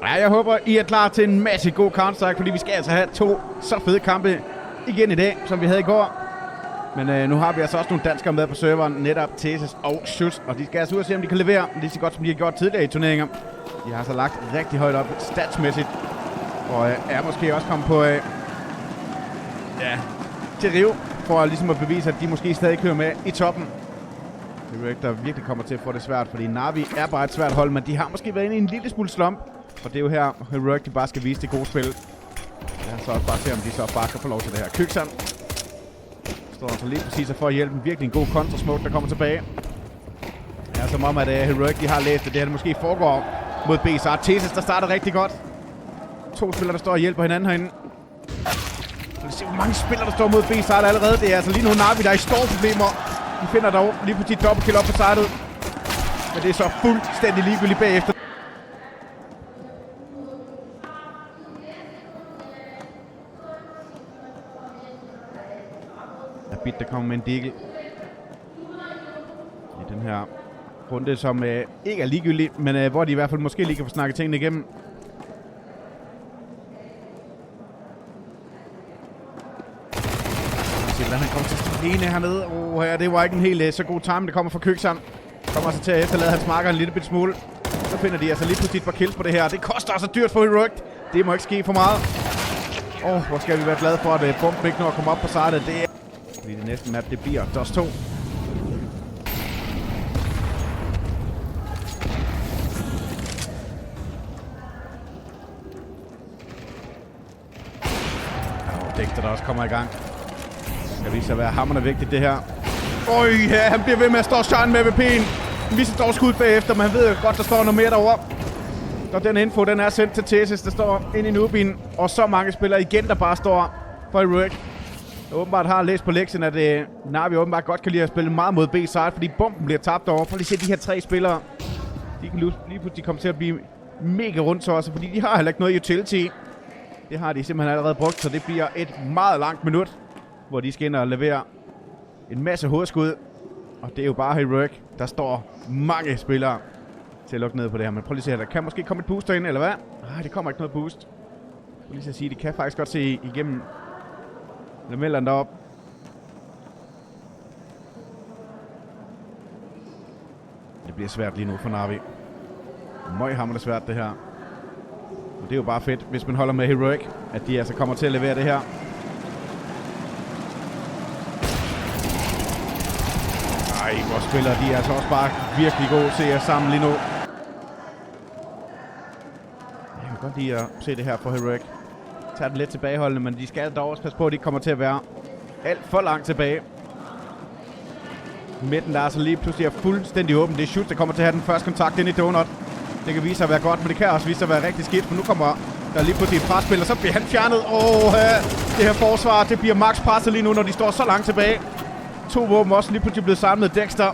Ja, jeg håber, I er klar til en masse god Counter-Strike, fordi vi skal altså have 2 så fede kampe igen i dag, som vi havde i går. Men nu har vi altså også nogle danskere med på serveren, netop Thesis og Schuss, og de skal altså ud og se, om de kan levere lige så godt, som de har gjort tidligere i turneringer. De har altså lagt rigtig højt op statsmæssigt, og er måske også kommet på til Rio, for ligesom at bevise, at de måske stadig kører med i toppen. Heroic, der virkelig kommer til at få det svært, fordi Na'Vi er bare et svært hold, men de har måske været inde i en lille smule slump. Og det er jo her, Heroic, de bare skal vise det gode spil. Jeg så også bare se, om de så bare kan få lov til det her. Kyksan står altså lige præcis for at hjælpe. Virkelig en god kontrasmoke, der kommer tilbage. Det er som om, at Heroic, de har læst det. Det her det måske foregår mod B-Sart. Thesis, der starter rigtig godt. 2 spillere, der står og hjælper hinanden herinde. Så vi ser, hvor mange spillere, der står mod B-Sart allerede. Det er altså lige nu Na'Vi, der er i store problemer. De finder dog lige på sit dobbeltkill op på startet. Men det er så fuldstændig ligegyldigt bagefter. Bit, der kommer med en deagle i den her runde, som ikke er ligegyldig, men hvor de i hvert fald måske lige kan få snakket tingene igennem. Han kommer til at stå alene hernede. Her, det var ikke en helt så god time, det kommer fra Kyksan. Kommer altså til at efterlade hans marker en lille bit smule. Så finder de altså lige pludselig et par kills på det her. Det koster altså dyrt for Heroic. Det må ikke ske for meget. Hvor skal vi være glade for, at bomben ikke når at komme op på startet. Det er fordi det næste map, det bliver Dust 2. Dexter, der også kommer i gang. Det skal vise sig at være hammerende vigtigt, det her. Ja, han bliver ved med at stå og shine med VP'en. Vi står skud bagefter, men han ved jo godt, der står noget mere derovre. Og den info, den er sendt til Thesis, der står inde i Nubien. Og så mange spillere igen, der bare står for Heroic. Åbenbart har læst på lektien, at Na'Vi åbenbart godt kan lide at spille meget mod B-side, fordi bomben bliver tabt over. Prøv lige at se de her 3 spillere. De kan lige pludselig komme til at blive mega rundt også, fordi de har heller ikke noget utility. Det har de simpelthen allerede brugt, så det bliver et meget langt minut, hvor de skal ind og levere en masse hovedskud. Og det er jo bare Heroic. Der står mange spillere til at lukke ned på det her. Men prøv lige at se her, der kan måske komme et booster ind, eller hvad? Nej, det kommer ikke noget boost. Prøv lige at sige, de kan faktisk godt se igennem lamellerne derop. Det bliver svært lige nu for Na'Vi. Møghamrende svært det her. Og det er jo bare fedt, hvis man holder med Heroic, at de altså kommer til at levere det her. Ej, hvor spiller de er altså også bare virkelig gode til at sammen lige nu. Jeg kan godt lide at se det her for Heroic. Tager den lidt tilbageholdende, men de skal dog også passe på, at de kommer til at være alt for langt tilbage. Midten der er så lige pludselig er fuldstændig åben. Det er Schuss, der kommer til at have den første kontakt ind i Donut. Det kan vise sig at være godt, men det kan også vise sig at være rigtig skidt, for nu kommer der lige pludselig et presspil, og så bliver han fjernet. Det her forsvar, det bliver max presset lige nu, når de står så langt tilbage. 2 våben også lige pludselig blevet samlet. Dexter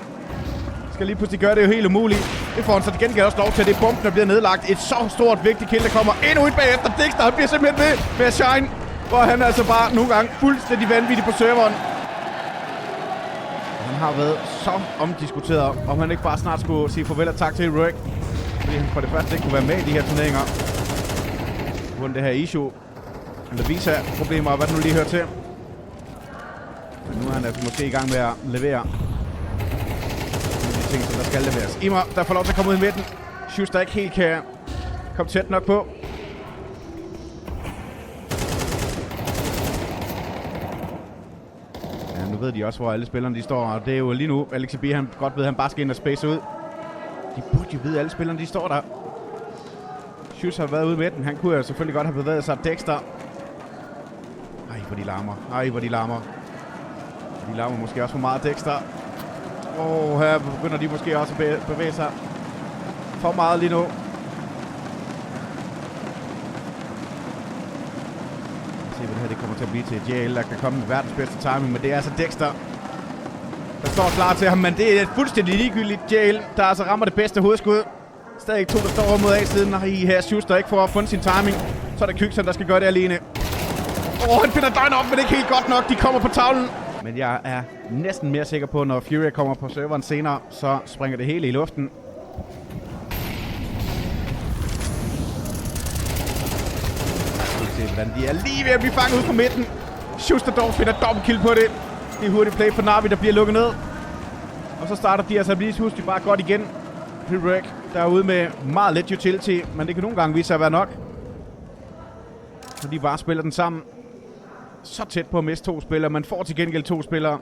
skal lige pludselig gøre det jo helt umuligt. Det får han så til gengæld også lov til, at det er bomben, der bliver nedlagt. Et så stort, vigtigt kill, der kommer endnu et bagefter. Dexter, han bliver simpelthen ved at shine, hvor han altså bare nogle gange fuldstændig vanvittig på serveren. Han har været så omdiskuteret, om han ikke bare snart skulle sige farvel og tak til Heroic. Fordi han for det første ikke kunne være med i de her turneringer. Uden det her issue. Eller visa-problemer, og hvad det nu lige hører til. Men nu er han altså måske i gang med at levere de ting, som der skal leveres. Imer, der får lov til at komme ud i midten. Schuss, der ikke helt kan komme tæt nok på. Ja, nu ved de også, hvor alle spillerne de står. Og det er jo lige nu, Alex B, han godt ved, at han bare skal ind og space ud. De burde jo vide, at alle spillerne de står der. Schuss har været ude i midten. Han kunne jo selvfølgelig godt have bevæget sig. Dexter. Ej, hvor de larmer. Ej, hvor de larmer. De larmer måske også for meget Dexter. Her begynder de måske også at bevæge sig for meget lige nu. Se, hvad det her det kommer til at blive til. JL, der kan komme med verdens bedste timing, men det er altså Dexter, der står klar til ham, men det er fuldstændig ligegyldigt. JL, der altså rammer det bedste hovedskud. Stadig 2, der står over mod A-siden, og her Schuss, der ikke får fundet sin timing. Så er der Kyksan, der skal gøre det alene. Han finder døgn op, men ikke helt godt nok. De kommer på tavlen. Men jeg er næsten mere sikker på, når Fury kommer på serveren senere, så springer det hele i luften. Se, hvordan de er lige ved at blive fanget ud på midten. Schuster dog finder dobbeltkill på det. Det er hurtigt play for Na'Vi, der bliver lukket ned. Og så starter de altså lige bare godt igen. Heroic, der er ude med meget let utility, men det kan nogle gange vise sig at være nok. Så de bare spiller den sammen. Så tæt på at miste 2 spillere. Man får til gengæld 2 spillere.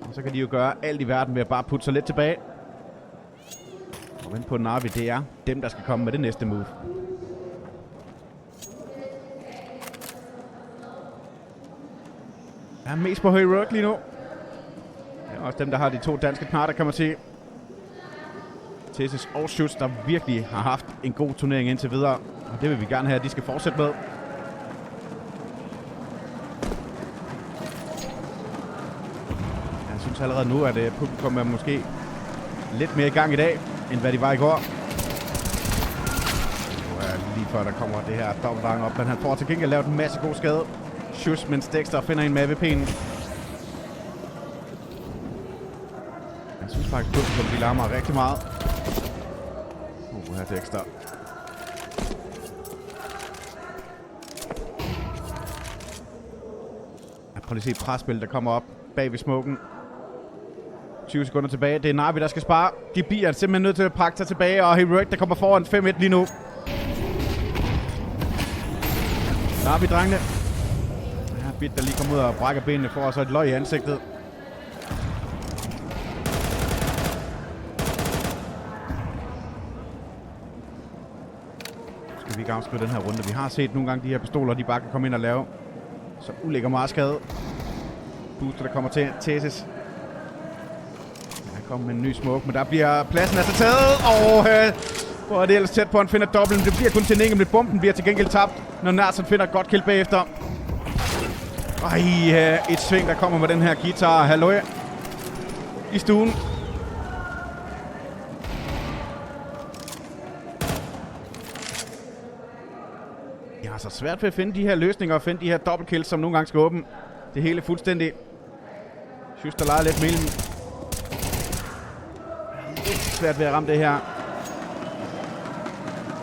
Og så kan de jo gøre alt i verden ved at bare putte sig lidt tilbage. Og vent på Na'Vi, det er dem, der skal komme med det næste move. Jeg er mest på Heroic lige nu. Det er også dem, der har de 2 danske knatter, kan man se. Tesis og Schutz, der virkelig har haft en god turnering indtil videre. Og det vil vi gerne have, at de skal fortsætte med. Jeg synes allerede nu, at publikum er måske lidt mere i gang i dag, end hvad de var i går. Nu er lige før der kommer det her dobbeltrang op, men han får til gengæld lavet en masse god skade. Schutz, mens Dexter finder en med AVP'en. Jeg synes faktisk, publikum de larmer rigtig meget. Her Dexter. Prøv lige at se presspil, der kommer op bag ved smoken. 20 sekunder tilbage. Det er Na'Vi, der skal spare. De bliver simpelthen nødt til at pakke sig tilbage, og Heroic, der kommer foran 5-1 lige nu. Na'Vi, drengene. Ja, Bit, der lige kommer ud og brækker benene for, og så et løg i ansigtet. Vi kan afslutte den her runde. Vi har set nogle gange de her pistoler, de bare kan komme ind og lave. Så ulægger meget skade. Booster, der kommer til Tesis. Der kommer med en ny smoke, men der bliver pladsen altså taget. Og hvor er det ellers tæt på, han finder dobbelt. Det bliver kun til en enkelt, men bomben bliver til gengæld tabt, når Narsen finder et godt kill bagefter. Et sving, der kommer med den her guitar. Halløj. I stuen. Jeg har så svært ved at finde de her løsninger og finde de her dobbeltkills, som nogle gange skal åbne det hele fuldstændig. Synes, der leger lidt mellem. Lidt svært ved at ramme det her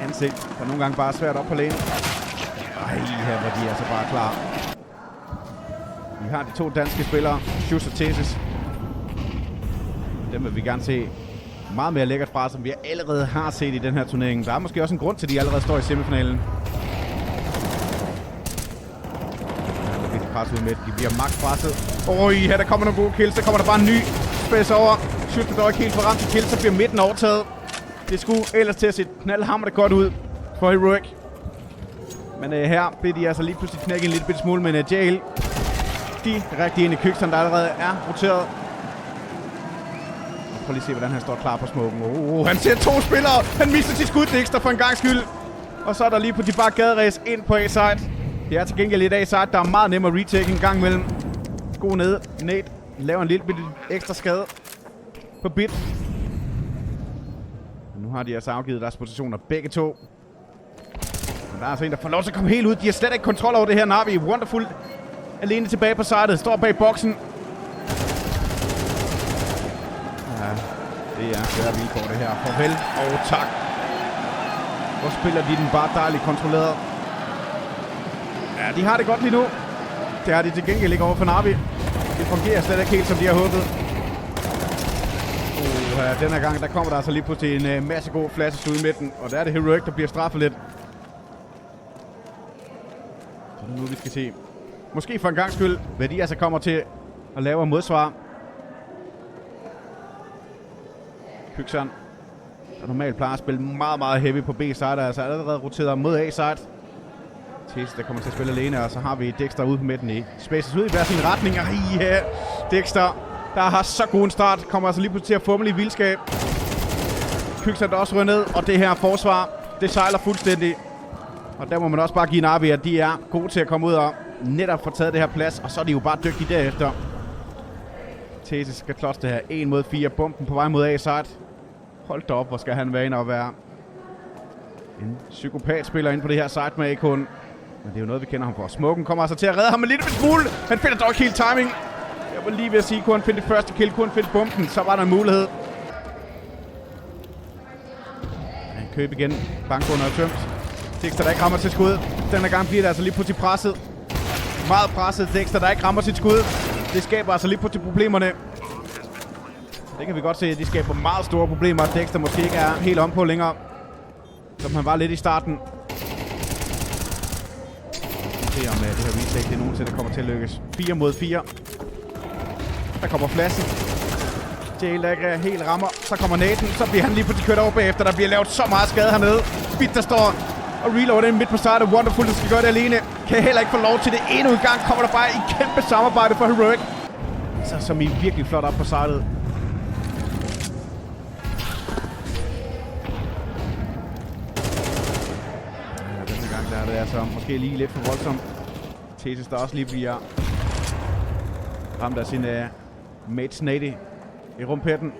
ansigt, der nogle gange bare er svært op på lægen. Her var de altså bare klar. Vi har de 2 danske spillere, Schutz og Tesis. Dem vil vi gerne se meget mere lækkert fra, som vi allerede har set i den her turnering. Der er måske også en grund til, at de allerede står i semifinalen. Ud med. De bliver max presset. Her der kommer nogle gode kills. Så kommer der bare en ny space over. Schutz dog ikke helt for ramt til kills, så bliver midten overtaget. Det skulle ellers til at se knaldhamrende godt ud for Heroic. Men her bliver de altså lige pludselig knækket en lille bitte smule, men Jail direkte ind i Kykson, der allerede er roteret. Prøv lige at se, hvordan han står klar på smoken. Han ser 2 spillere. Han mister sit skud, Dexter, for en gang skyld. Og så er der lige på de bare gaderæs ind på A-side. Det er til gengæld i dag, så der er meget nemmere retake en gang imellem. God ned. Nate laver en lille bitte ekstra skade på Bit. Nu har de altså afgivet deres positioner begge 2. Men der er altså en, der får lov til at komme helt ud. De har slet ikke kontrol over det her Na'Vi. Wonderful alene tilbage på sidet. Står bag boksen. Ja, det er svære vilkår det her. Farvel og tak. Hvor spiller de den bare dejligt kontrolleret. Ja, de har det godt lige nu. Det har de til gengæld ikke over for Na'Vi. Det fungerer slet ikke helt, som de har håbet. Den her gang, der kommer der altså lige pludselig en masse gode flashes ud i midten. Og der er det Heroic, der bliver straffet lidt. Så det er nu, vi skal se. Måske for en gang skyld, hvad de altså kommer til at lave modsvar. Kykson, der normalt plejer at spille meget, meget heavy på B-side, er altså allerede roteret mod A-side. Tesis, der kommer til at spille alene, og så har vi Dexter ude på midten i. Spaces ud i hver sin retning. Dexter, der har så god en start, kommer altså lige pludselig til at fumle i vildskab. Kykson, der også ryger ned, og det her forsvar, det sejler fuldstændig. Og der må man også bare give Na'Vi, at de er gode til at komme ud og netop få taget det her plads, og så er de jo bare dygtige derefter. Tesis skal klodse det her 1 mod 4, bomben på vej mod A-side. Hold da op, hvor skal han være inde og være en psykopat-spiller inde på det her side med AK'en. Men det er jo noget, vi kender ham for. Smoken kommer altså til at redde ham en lille smule. Han finder dog ikke helt timing. Jeg var lige ved at sige, kunne han finde det første kill, kunne han finde bomben, så var der en mulighed. Han køb igen. Bankbunden er tømt. Dexter, der ikke rammer sit skud. Denne gang bliver det altså lige pludselig presset. Meget presset. Dexter, der ikke rammer sit skud. Det skaber altså lige pludselig problemerne. Det kan vi godt se, at de skaber meget store problemer. Dexter måske ikke er helt om på længere, som han var lidt i starten. Se om det her retake, det nogensinde kommer til at lykkes. 4 mod 4. Der kommer flashen. Jail, der ikke helt rammer. Så kommer Nathan. Så bliver han lige pludselig kørt over bagefter. Der bliver lavet så meget skade hernede. Bit, der står og reloader midt på startet. Wonderful, der skal gøre det alene. Kan heller ikke få lov til det. Endnu en gang kommer der bare et kæmpe samarbejde for Heroic. Så som I virkelig flot op på startet. Ja, denne gang der er det altså måske lige lidt for voldsomt. Thesis, der også lige bliver ramt af sin mate Snady i rumpetten.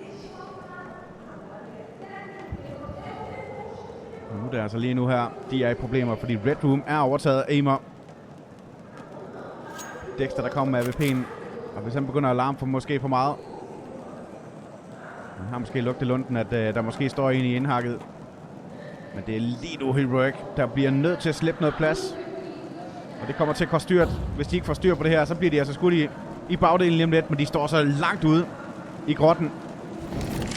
Og nu er det altså lige nu her, de er i problemer, fordi Red Room er overtaget af Aimer. Dexter, der kommer med AWP'en, og hvis han begynder at alarme for måske for meget, han har måske lugtet lunden, at der måske står en i indhakket. Men det er lige nu Heroic, der bliver nødt til at slippe noget plads. Og det kommer til at koste dyrt. Hvis de ikke får styr på det her, så bliver de altså skudt i bagdelen lige om lidt, men de står så langt ude i grotten,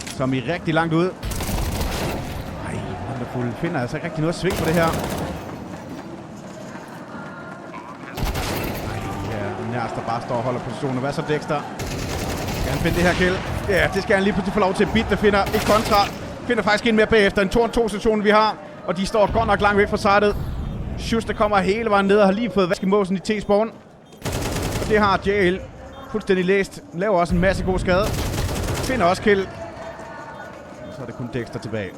som i rigtig langt ude. Ej, Wonderful finder altså ikke rigtig noget sving på det her. Ej, ja, Nærmest der bare står og holder positionen. Hvad så Dexter? Skal han finde det her kill? Ja, det skal han lige pludselig få lov til. Bit, der finder et kontra. Finder faktisk en mere bagefter. En 2-2-situation vi har, og de står godt nok langt væk fra startet. Schuster kommer hele vejen ned og har lige fået vaskemåsen i T-spawn. Og det har Jail fuldstændig læst. Laver også en masse god skade. Finder også kill. Og så er det kun Dexter tilbage.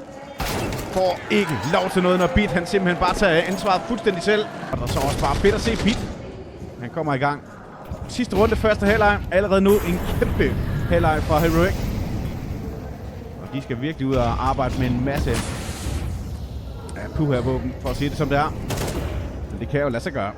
Får ikke lov til noget, når Bit han simpelthen bare tager ansvaret fuldstændig selv. Og der er så også bare fedt at se Bit. Han kommer i gang. Sidste runde, første halvleg. Allerede nu en kæmpe halvleg fra Heroic. Og de skal virkelig ud og arbejde med en masse puha-våben, for at sige det som det er. Men det kan jo lade sig gøre.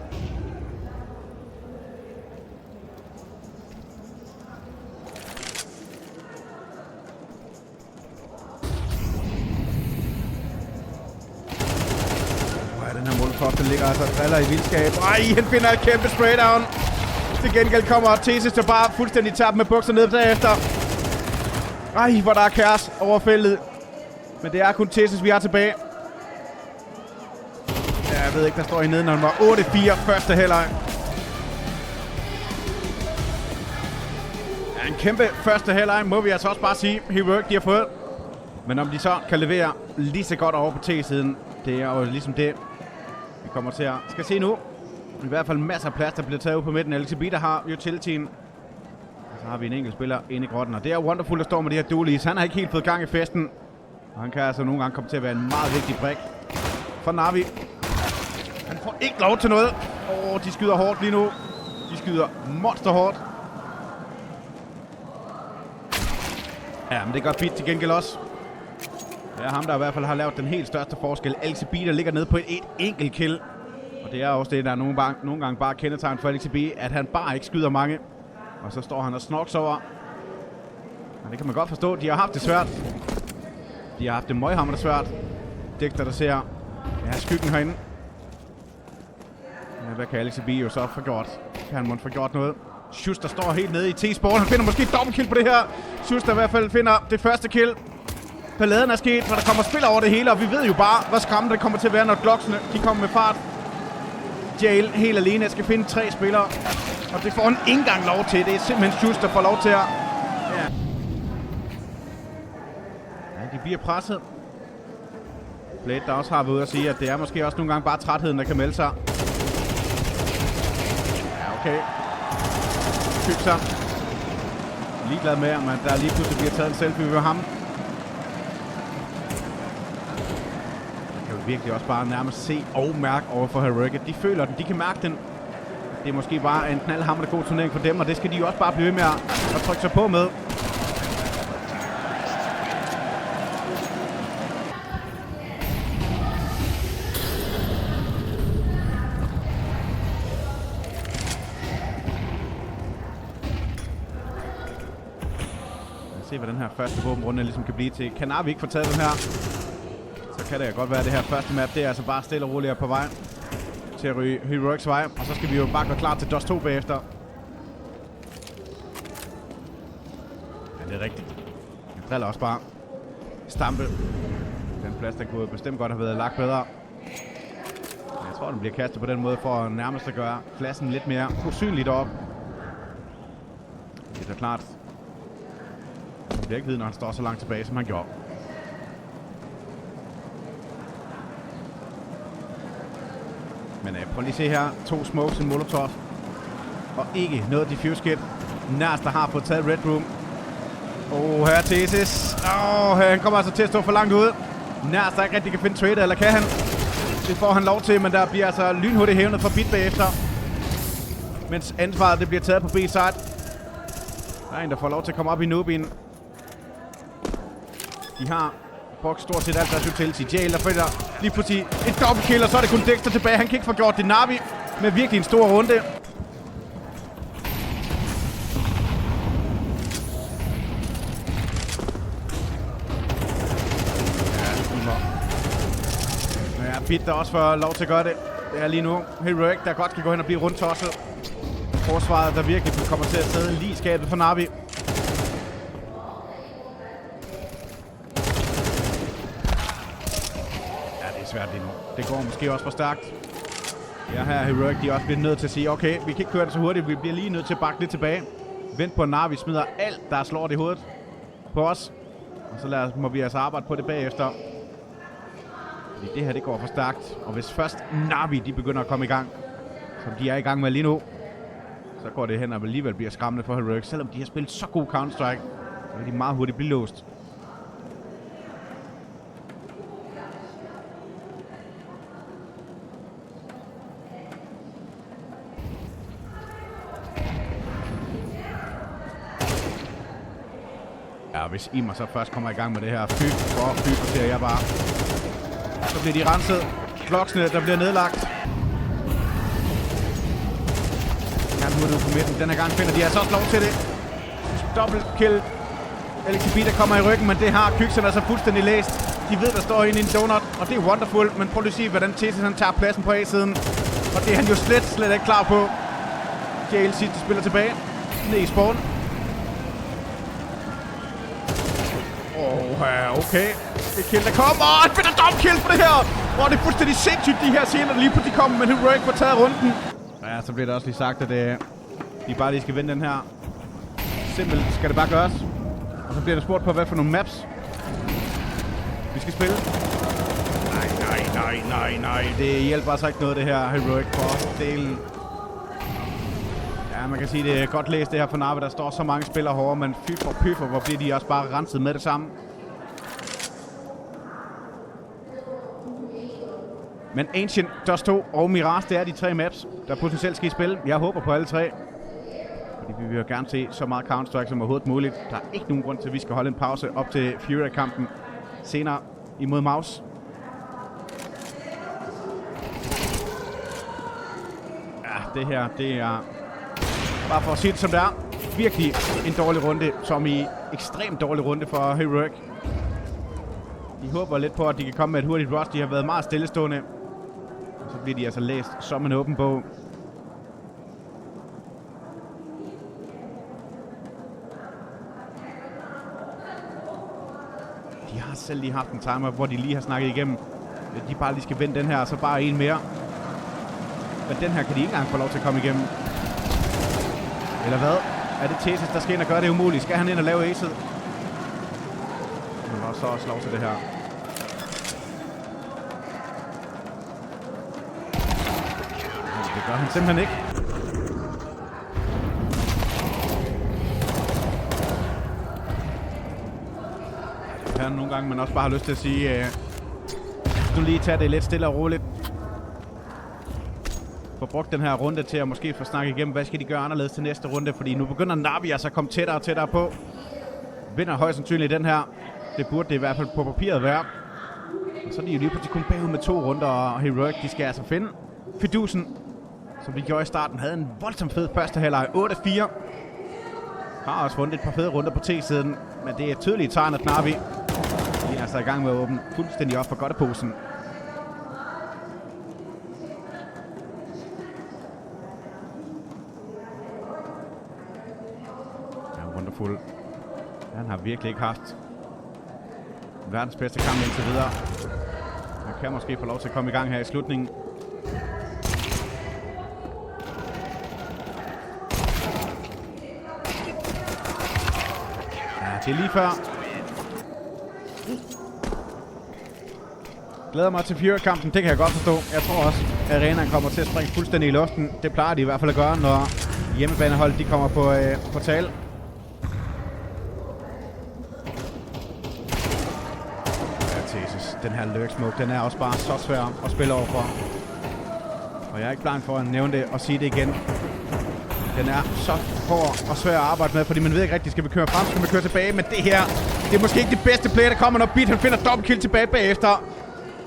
Den her målkop, den ligger altså og driller i vildskab. Ej, han finder et kæmpe spraydown. Til gengæld kommer Thesis til bare fuldstændig tabt med bukser ned derefter. Ej, hvor der er kaos over feltet. Men det er kun Thesis, vi har tilbage. Ja, jeg ved ikke, der står i neden, når den var 8-4 første halvleg. Ja, en kæmpe første halvleg, må vi altså også bare sige. Heroic, de har fået. Men om de så kan levere lige så godt over på T-siden, det er jo ligesom det, vi kommer til at skal se nu. I hvert fald masser af plads, der bliver taget ud på midten. LCB, der har utilityen. Og så har vi en enkelt spiller inde i grotten. Og det er Wonderful, der står med de her dualies. Han har ikke helt fået gang i festen. Og han kan altså nogle gange komme til at være en meget vigtig brik for Na'Vi. Han får ikke lov til noget. De skyder hårdt lige nu. De skyder monster hårdt. Ja, men det gør Bit til gengæld også. Det er ham, der i hvert fald har lavet den helt største forskel. LCB, der ligger nede på et enkelt kill. Og det er også det, der er nogle gange bare kendetegn for LCB, at han bare ikke skyder mange. Og så står han og snorks over. Men det kan man godt forstå. De har haft det svært. De har haft det møghamrende svært. Dexter, der ser skyggen herinde. Ja, hvad kan LCB jo så få gjort? Kan han få gjort noget? Schuster står helt nede i T-spawn. Han finder måske et dobbeltkill på det her. Schuster i hvert fald finder det første kill. Balladen er sket, for der kommer spil over det hele, og vi ved jo bare, hvor skræmmende det kommer til at være, når Glocksene de kommer med fart. Jail helt alene. Jeg skal finde 3 spillere, og det får han ikke engang lov til. Det er simpelthen Schuster, der får lov til at... Ja, de bliver presset. Blade, der også har været ude at sige, at det er måske også nogle gange bare trætheden, der kan melde sig. Ja, okay. Hygge sig. Ligeglad med, at der lige pludselig bliver taget en selfie ved ham. Virkelig også bare nærmest se og mærke over for Heroic. De føler den, de kan mærke den. Det er måske bare en knaldhamrende god turnering for dem, og det skal de også bare blive ved med at trykke sig på med. Lad os se, hvad den her første våbenrunde ligesom kan blive til. Kan Na'Vi ikke få taget den her, så kan det godt være, at det her første map, det er altså bare stille og roligt på vej til at ryge Heroics vej. Og så skal vi jo bare gå klar til Dust 2 bagefter. Ja, det er rigtigt. Jeg driller også bare stampe. Den plads, der kunne bestemt godt have været lagt bedre. Jeg tror, den bliver kastet på den måde for at nærmest at gøre pladsen lidt mere usynligt op. Det er klart. Det bliver ikke vide, når han står så langt tilbage, som han gjorde. Men prøv lige at se her. 2 smokes, en molotov. Og ikke noget diffuse kit. Nærmest der har fået taget Red Room. Her er Thesis. Han kommer altså til at stå for langt ude. Nærmest der ikke rigtig kan finde trader, eller kan han? Det får han lov til, men der bliver altså lynhurtigt hævnet for bit bagefter. Mens ansvaret det bliver taget på B-side. Der er en, der får lov til at komme op i Nubien. De har brugt stort set alt deres utility. Jail, der finder lige pludselig et dobbeltkill, og så er det kun Dexter tilbage. Han kan ikke få gjort det. Navi med virkelig en stor runde. Ja, Bit der også får lov til at gøre det. Det er lige nu Heroic, der godt kan gå hen og blive rundtosset. Forsvaret, der virkelig kommer til at sidde lige i skabet for Navi. Svært lige nu. Det går måske også for stærkt. Ja, her er Heroic, de er også blevet nødt til at sige, okay, vi kan ikke køre det så hurtigt, vi bliver lige nødt til at bakke lidt tilbage. Vent på, at Navi smider alt, der slår det i hovedet på os. Og så må vi altså arbejde på det bagefter. Fordi det her, det går for stærkt. Og hvis først Navi, de begynder at komme i gang, som de er i gang med lige nu, så går det hen og alligevel bliver skræmmende for Heroic. Selvom de har spillet så god Counter-Strike, så kan de meget hurtigt blive låst. Ja, hvis Imer så først kommer i gang med det her ser jeg bare. Så bliver de renset. Floksene, der bliver nedlagt. Ja, nu er du på midten. Den her gang finder de altså også lov til det. Double kill. LXB, der kommer i ryggen, men det har Kyksen altså fuldstændig læst. De ved, der står inde i en donut, og det er wonderful. Men prøv lige at se, hvordan Thesis han tager pladsen på A-siden. Og det er han jo slet ikke klar på. Jail sidste spiller tilbage. Ned i spawn. Okay. Det er kill, der kommer. Et fedt domkill for det her. Det er fuldstændig sindssygt, de her scener, der lige pludselig kommer, men Heroic får taget runden. Ja, så bliver det også lige sagt, at de bare lige skal vinde den her. Simpelt skal det bare gøres. Og så bliver der spurgt på, hvad for nogle maps vi skal spille. Nej. Det hjælper altså ikke noget, det her Heroic for delen. Ja, man kan sige, det er godt læst det her for Navi. Der står så mange spillere hårdere, men pyffer, hvor bliver de også bare renset med det samme. Men Ancient, Dust 2 og Mirage, det er de 3 maps, der potentielt skal i spil. Jeg håber på alle 3. Fordi vi vil jo gerne se så meget Counter-Strike som overhovedet muligt. Der er ikke nogen grund til, at vi skal holde en pause op til Fury-kampen senere imod Mouse. Ja, det her, det er... Bare for at sige det som det er. Virkelig en dårlig runde, som i ekstremt dårlig runde for Heroic. De håber lidt på, at de kan komme med et hurtigt rush. De har været meget stillestående. Og så bliver de altså læst som en åben bog. De har selv lige haft en timer, hvor de lige har snakket igennem. De bare lige skal vende den her, og så bare en mere. Men den her kan de ikke engang få lov til at komme igennem. Eller hvad? Er det Thesis, der skal ind og gøre det umuligt? Skal han ind og lave acet? Han har så også lov til det her. Det gør han simpelthen ikke. Det er nogle gange, man også bare har lyst til at sige, nu lige tage det lidt stille og roligt. Få brugt den her runde til at måske få snakket igennem, hvad skal de gøre anderledes til næste runde, fordi nu begynder Navi altså at komme tættere og tættere på. Vinder højst sandsynligt den her. Det burde det i hvert fald på papiret være. Og så er de jo lige pludselig kun bagud med 2 runder, og Heroic, de skal altså finde fidusen, som de gjorde i starten. Havde en voldsomt fed første halvleg, 8-4. Har også vundet et par fede runder på T-siden, men det er et tydeligt tegn, at Navi de altså altså i gang med at åbne fuldstændig op for godteposen. Ja, Wonderful. Han har virkelig ikke haft verdens bedste kamp indtil videre. Han kan måske få lov til at komme i gang her i slutningen. Ja, det er lige før. Glæder mig til Fury-kampen, det kan jeg godt forstå. Jeg tror også, at arenaen kommer til at springe fuldstændig i luften. Det plejer de i hvert fald at gøre, når hjemmebanehold de kommer på tale. Den her lurk smoke, den er også bare så svær at spille overfor. Og jeg er ikke blank for at nævne det og sige det igen. Den er så hård og svær at arbejde med, fordi man ved ikke rigtigt, skal vi køre frem, skal vi køre tilbage. Men det her, det er måske ikke det bedste play, der kommer, når Beat han finder dobbeltkill tilbage bagefter.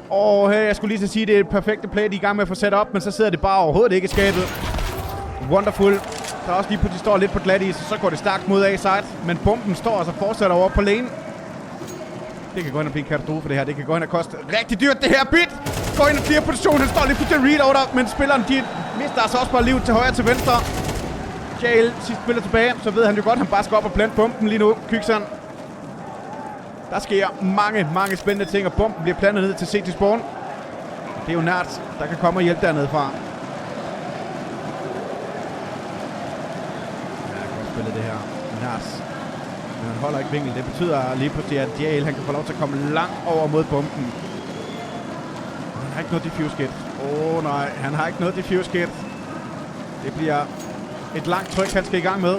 Og hey, jeg skulle lige så sige, det er et perfekte play, de er i gang med at få sat op, men så sidder det bare overhovedet ikke i skabet. Wonderful, der også lige pludselig står lidt på glat is, så går det stærkt mod A-side. Men bomben står altså fortsætter over på lane. Det kan gå ind og blive en katastrofe det her. Det kan gå ind og koste rigtig dyrt det her. Beat går ind og clear position. Han står lige på den reloader, men spilleren de mister altså også bare livet til højre til venstre. Jael sidst spiller tilbage, så ved han jo godt, at han bare skal op og plante bomben lige nu. Kyksan. Der sker mange spændende ting, og bomben bliver plantet ned til CT Spawn. Det er jo nært, der kan komme og hjælpe dernede fra. Ja, godt spillet det her. Nært. Men han holder ikke vinkel. Det betyder lige pludselig, at Jael han kan få lov til at komme langt over mod bomben. Han har ikke noget diffuse kit. Nej, han har ikke noget diffuse kit. Det bliver et langt tryk, han skal i gang med.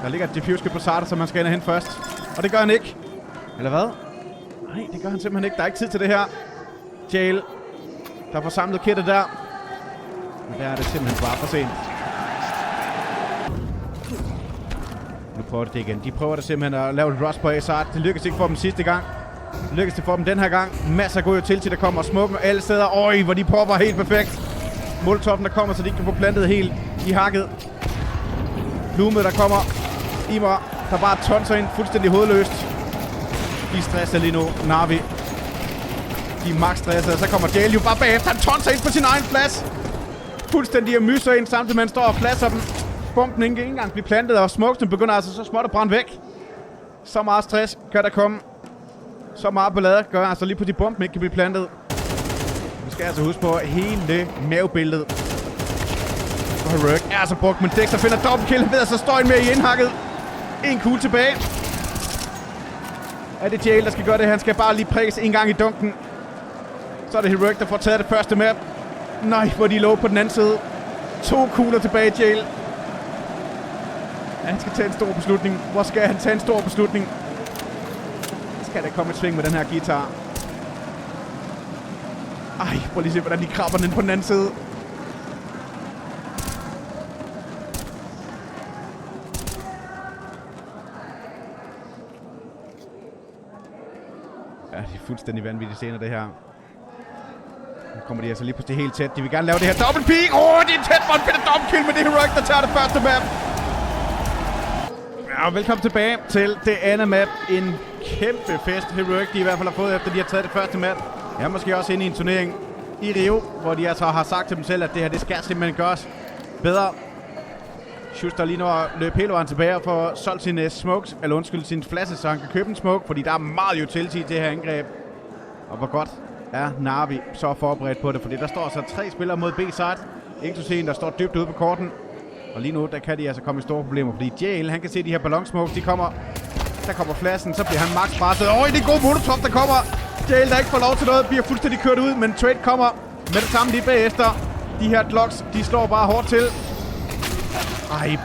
Der ligger et diffuse kit på Sarter, som han skal ind og hente først. Og det gør han ikke. Eller hvad? Nej, det gør han simpelthen ikke. Der er ikke tid til det her. Jael, der får samlet kittet der. Men der er det simpelthen bare for sent. Nu prøver det igen. De prøver det simpelthen at lave et rush på A-side. Det lykkedes ikke for dem sidste gang. Det lykkedes det for dem den her gang. Masser af gode utility, der kommer og smukken alle steder. Hvor de popper helt perfekt. Molotof'en, der kommer, så de kan få plantet helt i hakket. Blume, der kommer. Imer, der bare tonser ind fuldstændig hovedløst. De stresser lige nu. Na'Vi. De er max stressede. Så kommer Jael jo bare bagefter. Han tonser ind på sin egen plads. Fuldstændig myser ind, samtidig med han står og pladser dem. Bomben ikke engang bliver plantet, og smokesen begynder altså så småt at brænde væk. Så meget stress kan der komme. Så meget ballade gør altså lige på de bomben ikke kan blive plantet. Vi skal altså huske på hele mavebilledet. Og Heroic er altså brugt, men Dexter finder dobbeltkill. Han ved altså står en mere i indhakket. En kugle tilbage. Er det Jael, der skal gøre det? Han skal bare lige præse en gang i dunken. Så er det Heroic, der får taget det første map. Nej, hvor de lå på den anden side. 2 kugler tilbage, Jael. Han skal tage en stor beslutning. Hvor skal han tage en stor beslutning? Skal der komme et sving med den her guitar? Prøv lige at se, hvordan de krabber den på den anden side. Ja, det er fuldstændig vanvittigt scener, det her. Nu kommer de altså lige pludselig helt tæt. De vil gerne lave det her dobbelt peek. Det er tæt, hvor han finder dobbeltkill, men det er Heroic, der tager det første map. Ja, og velkommen tilbage til det andet map. En kæmpe fest, Heroic, de i hvert fald har fået, efter de har taget det første map. Jeg er måske også inde i en turnering i Rio, hvor de altså har sagt til dem selv, at det her, det skal simpelthen gøres bedre. Schuster lige nu løb hele vejen tilbage og får solgt sine smokes, eller undskyld, sin flaske, så han kan købe en smoke, fordi der er meget utility til det her angreb. Og hvor godt er Na'Vi så forberedt på det, fordi der står altså 3 spillere mod B-side, inklusive en, der står dybt ude på korten. Og lige nu, der kan de altså komme i store problemer, fordi Jael, han kan se de her ballonsmokes, de kommer. Der kommer flasken, så bliver han max presset. Det er god Molotov, der kommer. Jael, der ikke får lov til noget, bliver fuldstændig kørt ud, men Trade kommer med det samme lige bagefter. De her Glocks, de slår bare hårdt til.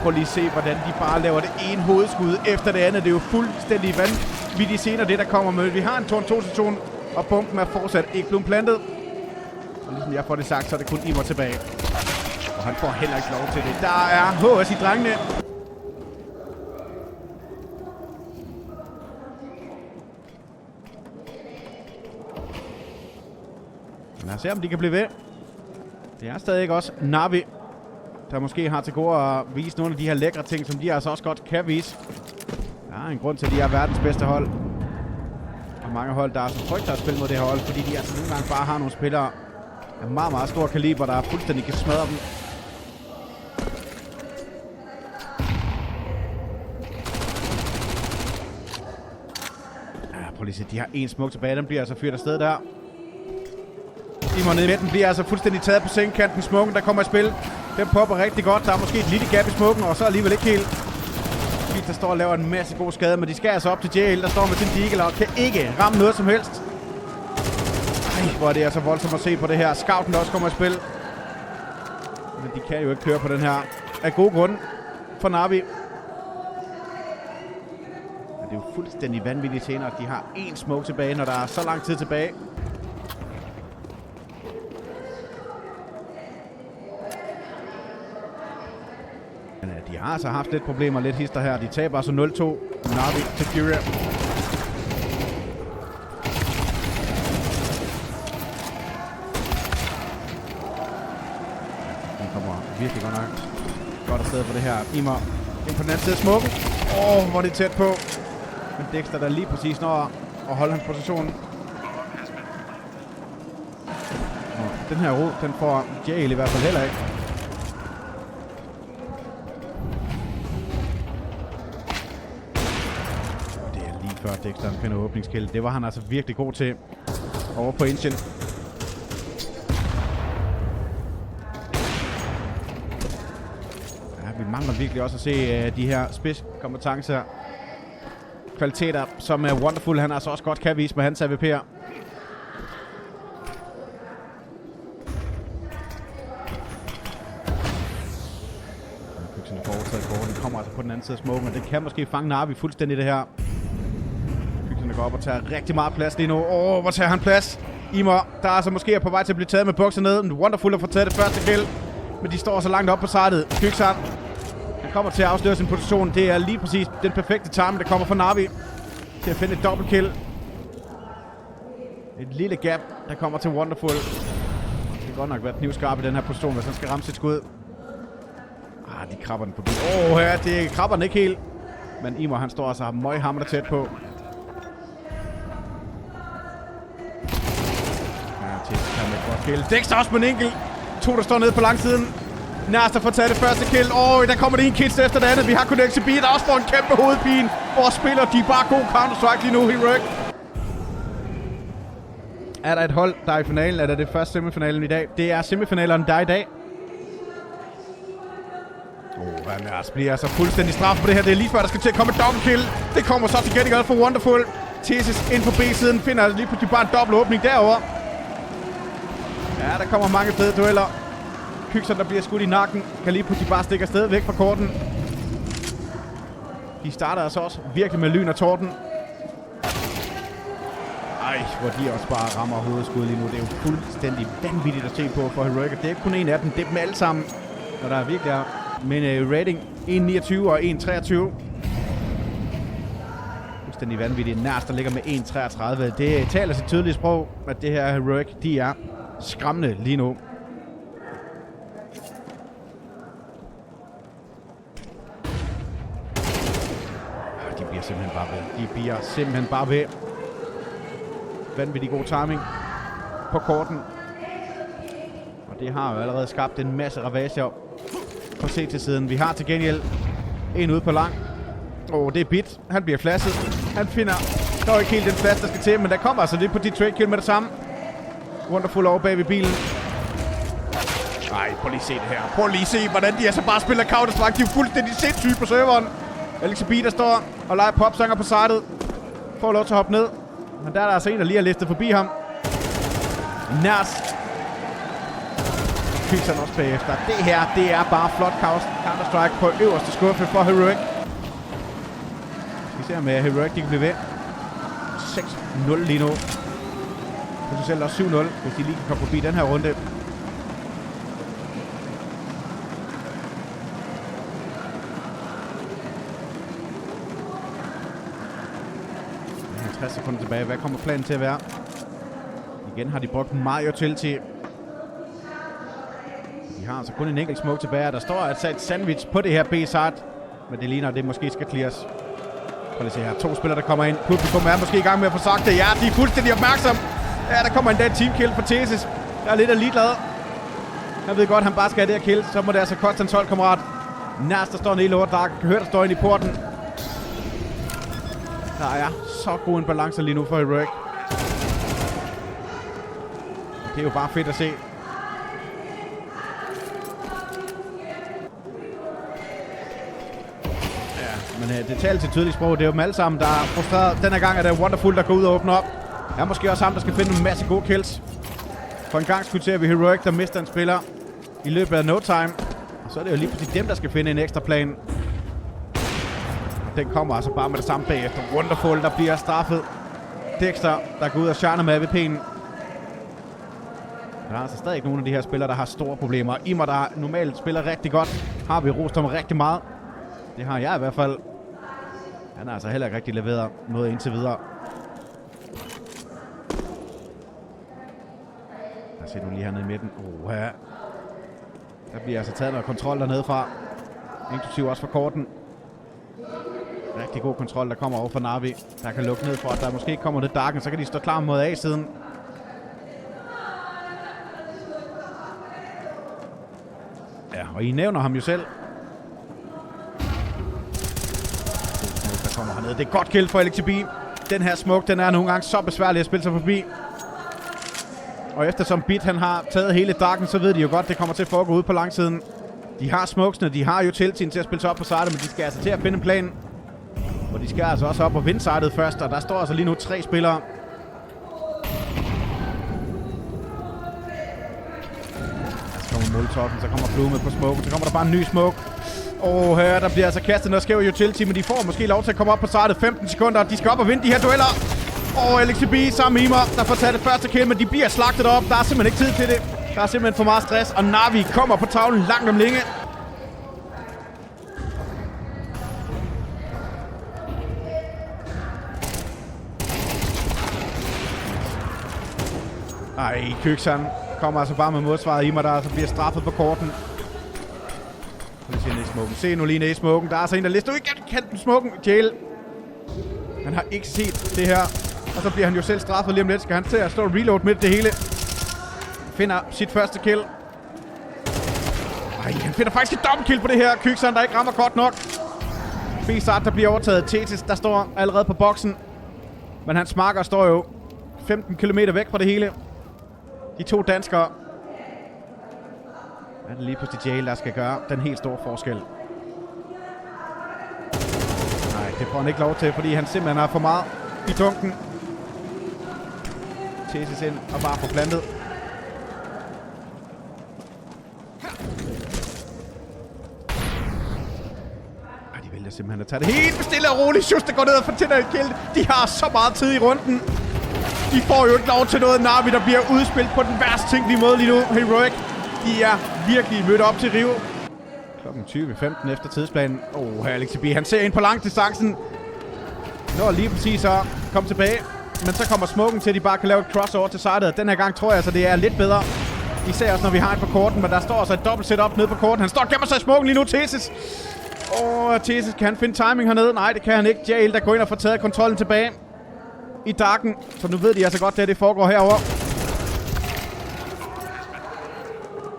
Prøv lige at se, hvordan de bare laver det ene hovedskud efter det andet. Det er jo fuldstændig vanvittigt senere, det der kommer med. Vi har en Torn 2-situation, og bomben er fortsat ikke blevet plantet. Og ligesom jeg får det sagt, så er det kun Imer tilbage. Og han får heller ikke lov til det. Der er HS i drengene. Lad os se, om de kan blive ved. Det er stadig også Na'Vi, der måske har til gode at vise nogle af de her lækre ting, som de altså også godt kan vise. Der er en grund til, at de er verdens bedste hold. Og mange hold, der er så frygter at spille mod det her hold, fordi de altså nogle gange bare har nogle spillere af meget, meget stor kaliber, der fuldstændig kan smadre dem. Ja, prøv lige at se, de har en smuk tilbage, den bliver altså fyret afsted der. Imod nede i midten bliver altså fuldstændig taget på sengkanten. Smukken, der kommer i spil. Den popper rigtig godt. Der er måske et lille gap i smukken, og så alligevel ikke helt. Fint, der står og laver en masse god skade, men de skal altså op til JL, der står med sin Deagle og kan ikke ramme noget som helst. Ej, hvor er det altså voldsomt at se på det her. Scouten, der også kommer i spil. Men de kan jo ikke køre på den her. Af gode grunde for Na'Vi. Men det er jo fuldstændig vanvittigt senere, at de har én smoke tilbage, når der er så lang tid tilbage. De har altså haft lidt problemer, lidt hister her. De taber altså 0-2. Na'Vi til Furia. Den kommer virkelig godt afsted for det her. Imer ind på den anden side af smukken. Hvor er det tæt på. Men Dexter der lige præcis når at holde hans position. Den her rod, den får JL i hvert fald heller ikke. Før Dexter finder åbningskill. Det var han altså virkelig god til over på Ancient. Ja, vi mangler virkelig også at se de her spidskompetencer, kvaliteter, som Wonderful han altså også godt kan vise med hans AWP'er. Den kommer altså på den anden side af smoken, og det kan måske fange Na'Vi fuldstændig det her. Der går op og tager rigtig meget plads lige nu. Hvor tager han plads? Imer, der altså måske er på vej til at blive taget med bukser ned. Wonderful har fået taget det første kill. Men de står så langt op på sidet. Kyksan, han kommer til at afsløre sin position. Det er lige præcis den perfekte timing, der kommer fra Na'Vi til at finde et dobbelt kill. Et lille gap, der kommer til Wonderful. Det kan godt nok være knivskarp i den her position, hvis han skal ramme sit skud. De krabber den forbi. Her, det krabber den ikke helt. Men Imer, han står altså møghamrende tæt på. Dexter også på en enkelt. To, der står nede på langsiden. Nærmest får taget det første kill. Der kommer det en kill efter det andet. Vi har Connect B, der også får en kæmpe hovedpine. Hvor spiller de bare god Counter-Strike lige nu, Heroic. Er der et hold, der er i finalen? Er det første semifinalen i dag? Det er semifinalerne, der er i dag. Han bliver altså fuldstændig straf på det her. Det er lige før, der skal til at komme et dobbelt kill. Det kommer så til gengæld for Wonderful. Thesis ind på B-siden. Finder lige pludselig bare en dobbelt åbning derovre. Ja, der kommer mange fede dueller. Kyksan, der bliver skudt i nakken, kan lige pludselig bare stikke afsted væk fra korten. De starter altså også virkelig med lyn og torden. Hvor de også bare rammer hovedskud lige nu. Det er jo fuldstændig vanvittigt at se på for Heroic. Det er ikke kun en af dem, det er dem alle sammen. Når der virkelig er. Men rating 1.29 og 1.23. Fuldstændig vanvittigt. Nærmest der ligger med 1.33. Det taler sit tydelige sprog, at det her Heroic, de er skræmmende lige nu. De bliver simpelthen bare ved. De bliver simpelthen bare ved. Vanvittig god timing på korten. Og det har jo allerede skabt en masse ravager på CT-siden. Vi har til gengæld en ude på lang. Det er Bit. Han bliver flasset. Han finder dog ikke helt den plads, der skal til, men der kommer altså lidt på de trade kill med det samme. Wonderful over bag ved bilen. Prøv lige se det her. Prøv lige se, hvordan de altså bare spiller Counter-Strike. De er jo fuldstændig sindssyge på serveren. Alex B, der står og leger popsanger på sidet. Får lov til at hoppe ned. Men der er altså en, der lige har listet forbi ham. Nærs. Kyksan også bagefter. Det her, det er bare flot Counter-Strike på øverste skuffe for Heroic. Vi ser med Heroic, de kan blive ved. 6-0 lige nu. Potentielt også 7-0, hvis de lige kan komme forbi den her runde. 50 sekunder tilbage. Hvad kommer planen til at være? Igen har de brugt meget utility. De har altså kun en enkelt smoke tilbage. Der står altså et sandwich på det her B-side. Men det ligner, at det måske skal clears Prøv lige at se her. 2 spillere, der kommer ind. Publikum er måske i gang med at få sagt det. Ja, de er fuldstændig opmærksom. Ja, der kommer endda en teamkill for Thesis. Jeg er lidt ligeglad. Han ved godt, at han bare skal have det her kill. Så må det altså koste hans holdkammerat. Nærs, der står en hele Dark. Kan høre, der står ind i porten. Der er så god en balance lige nu for Heroic. Det er jo bare fedt at se. Men det taler til tydeligt sprog. Det er jo dem alle sammen, der er frustreret. Denne gang er det Wonderful, der går ud og åbner op. Det er måske også ham, der skal finde en masse gode kills. For en gang ser vi Heroic, der mister en spiller i løbet af no time. Og så er det jo lige præcis dem, der skal finde en ekstra plan. Den kommer altså bare med det samme bagefter. Wonderful, der bliver straffet. Dexter, der går ud og shiner med AWP'en. Der er altså stadig nogle af de her spillere, der har store problemer. Imer, der normalt spiller rigtig godt, har vi rost ham rigtig meget. Det har jeg i hvert fald. Han har altså heller ikke rigtig leveret noget indtil videre. Lad os se nu lige hernede i midten. Ja. Der bliver altså taget noget kontrol dernede fra. Inklusiv også fra korten. Rigtig god kontrol, der kommer over fra Na'Vi. Der kan lukke ned for, at der måske kommer lidt Darken, så kan de stå klar mod A-siden. Ja, og I nævner ham jo selv. Der kommer hernede. Det er godt kill for LXB. Den her smoke, den er nogle gange så besværlig at spille sig forbi. Og eftersom Bit han har taget hele Darken, så ved de jo godt, det kommer til at foregå ude på langsiden. De har smokesene, de har jo tiltiden til at spille sig op på sidet, men de skal altså til at finde en plan. Og de skal altså også op og vinde sidet først, og der står altså lige nu 3 spillere. Så kommer Molotof'en, så kommer Blume på smoke, så kommer der bare en ny smoke. Og her der bliver altså kastet noget skæv utility, men de får måske lov til at komme op på sidet 15 sekunder. De skal op og vinde de her dueller. Og LXB sammen med Imer, der får taget det første kill, men de bliver slagtet op. Der er simpelthen ikke tid til det. Der er simpelthen for meget stress, og Na'Vi kommer på tavlen langt om længe. Ej, Køksan kommer altså bare med modsvaret. Imer, der altså bliver straffet på korten. Se nu lige nede i smoken. Der er altså en, der lister ud i kanten smoken. Jail. Han har ikke set det her. Og så bliver han jo selv straffet lige om lidt. Skal han til at stå og reload midt det hele. Finder sit første kill. Ej, han finder faktisk et dobbeltkill på det her. Køksan, der ikke rammer godt nok. B-start, der bliver overtaget. Thetis, der står allerede på boksen. Men hans marker står jo 15 km væk fra det hele. De 2 danskere. Er det lige pludselig Jail, der skal gøre den helt store forskel? Nej, det får han ikke lov til, fordi han simpelthen har for meget i dunken. Thesis ind og bare få plantet. De vælger simpelthen at tage det helt stille og roligt. Schuster går ned og fortæller et kill. De har så meget tid i runden. De får jo ikke lov til noget. Na'Vi, der bliver udspillet på den værste tænkelige måde lige nu. Heroic, de er virkelig mødt op til Rio. Klokken 20:15 efter tidsplanen. Her LXB, han ser ind på langdistancen. Når lige præcis så kom tilbage. Men så kommer smoken til, at de bare kan lave et crossover til sidet. Den her gang tror jeg altså, det er lidt bedre. Især også, når vi har et på korten. Men der står altså et dobbelt setup nede på korten. Han står og gemmer sig i smoken lige nu, Thesis. Thesis, kan han finde timing hernede? Nej, det kan han ikke. Jail, der går ind og får taget kontrollen tilbage i Darken. Så nu ved de altså godt, at det foregår herover.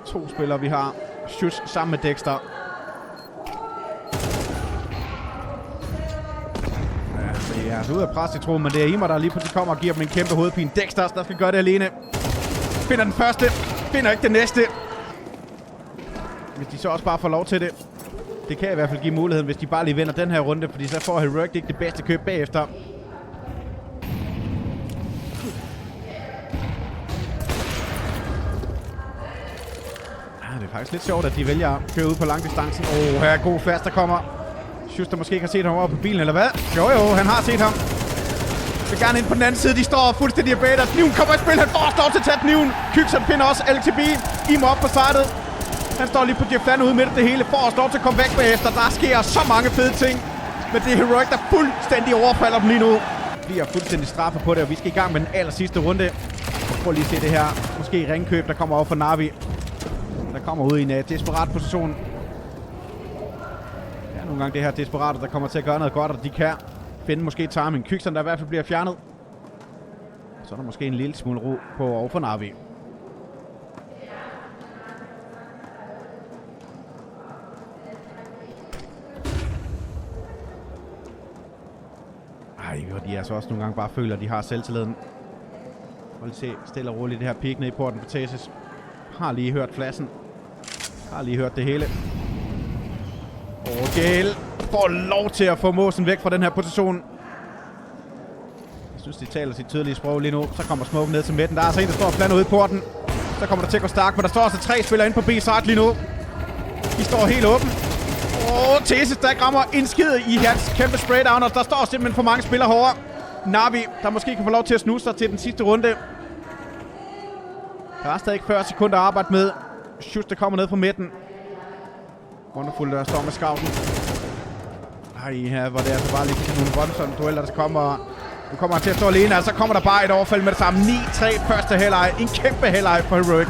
2 spillere, vi har. Schuss sammen med Dexter. Ja, det er altså ude af pres, tror, men det er Imer, der lige pludselig kommer og giver dem en kæmpe hovedpine. Dexter, der skal gøre det alene. Finder den første. Finder ikke den næste. Hvis de så også bare får lov til det. Det kan i hvert fald give muligheden, hvis de bare lige vinder den her runde, fordi så får Heroic ikke det bedste køb bagefter. Det er faktisk lidt sjovt, at de vælger at køre ud på langdistancen. Her er god fast, der kommer. Schuster måske ikke har set ham over på bilen, eller hvad? Jo, han har set ham. Vil gerne ind på den anden side. De står fuldstændig abated. Kniven kommer i spil. Han får også lov til at tage kniven. Køksen finder også LTB. Imer op på sidet. Han står lige på Jefflan ude midt af det hele. Får også lov til at komme væk bagefter. Der sker så mange fede ting. Men det er Heroic, der fuldstændig overfalder dem lige nu. Vi er fuldstændig straffet på det, og vi skal i gang med den aller sidste runde. Prøv lige at se det her. Måske ringkøb, der kommer over for Na'Vi. Der kommer ud i en desperat position. Ja, nogle gange det her desperate, der kommer til at gøre noget godt, og de kan finde måske timing. Kykson, der i hvert fald bliver fjernet. Så er der måske en lille smule ro på over for Na'Vi. Ej, de altså også nogle gange bare føler, at de har selvtilliden. Prøv lige se, stille og roligt det her pik ned i porten på Thesis. Har lige hørt fladsen. Har lige hørt det hele. Gale får lov til at få måsen væk fra den her position. Jeg synes, de taler sit tydelige sprog lige nu. Så kommer Smoke ned til midten. Der er altså en, der står og planer ude i porten. Så kommer der til at gå stærkt, men der står altså 3 spillere inde på B-side lige nu. De står helt åben. Thesis, der ikke rammer en skid i hans kæmpe spraydowner. Der står simpelthen for mange spillere herovre. Na'Vi, der måske kan få lov til at snuse sig til den sidste runde. Der er stadig 40 sekunder at arbejde med. Schuss, der kommer ned fra midten. Wonderful, der står med scouten. Ej, her var det altså bare lige nogle Robinson-dueller, der kommer. Nu kommer han til at stå alene, og så kommer der bare et overfald med det samme. 9-3 første halvleg. En kæmpe halvleg for Heroic.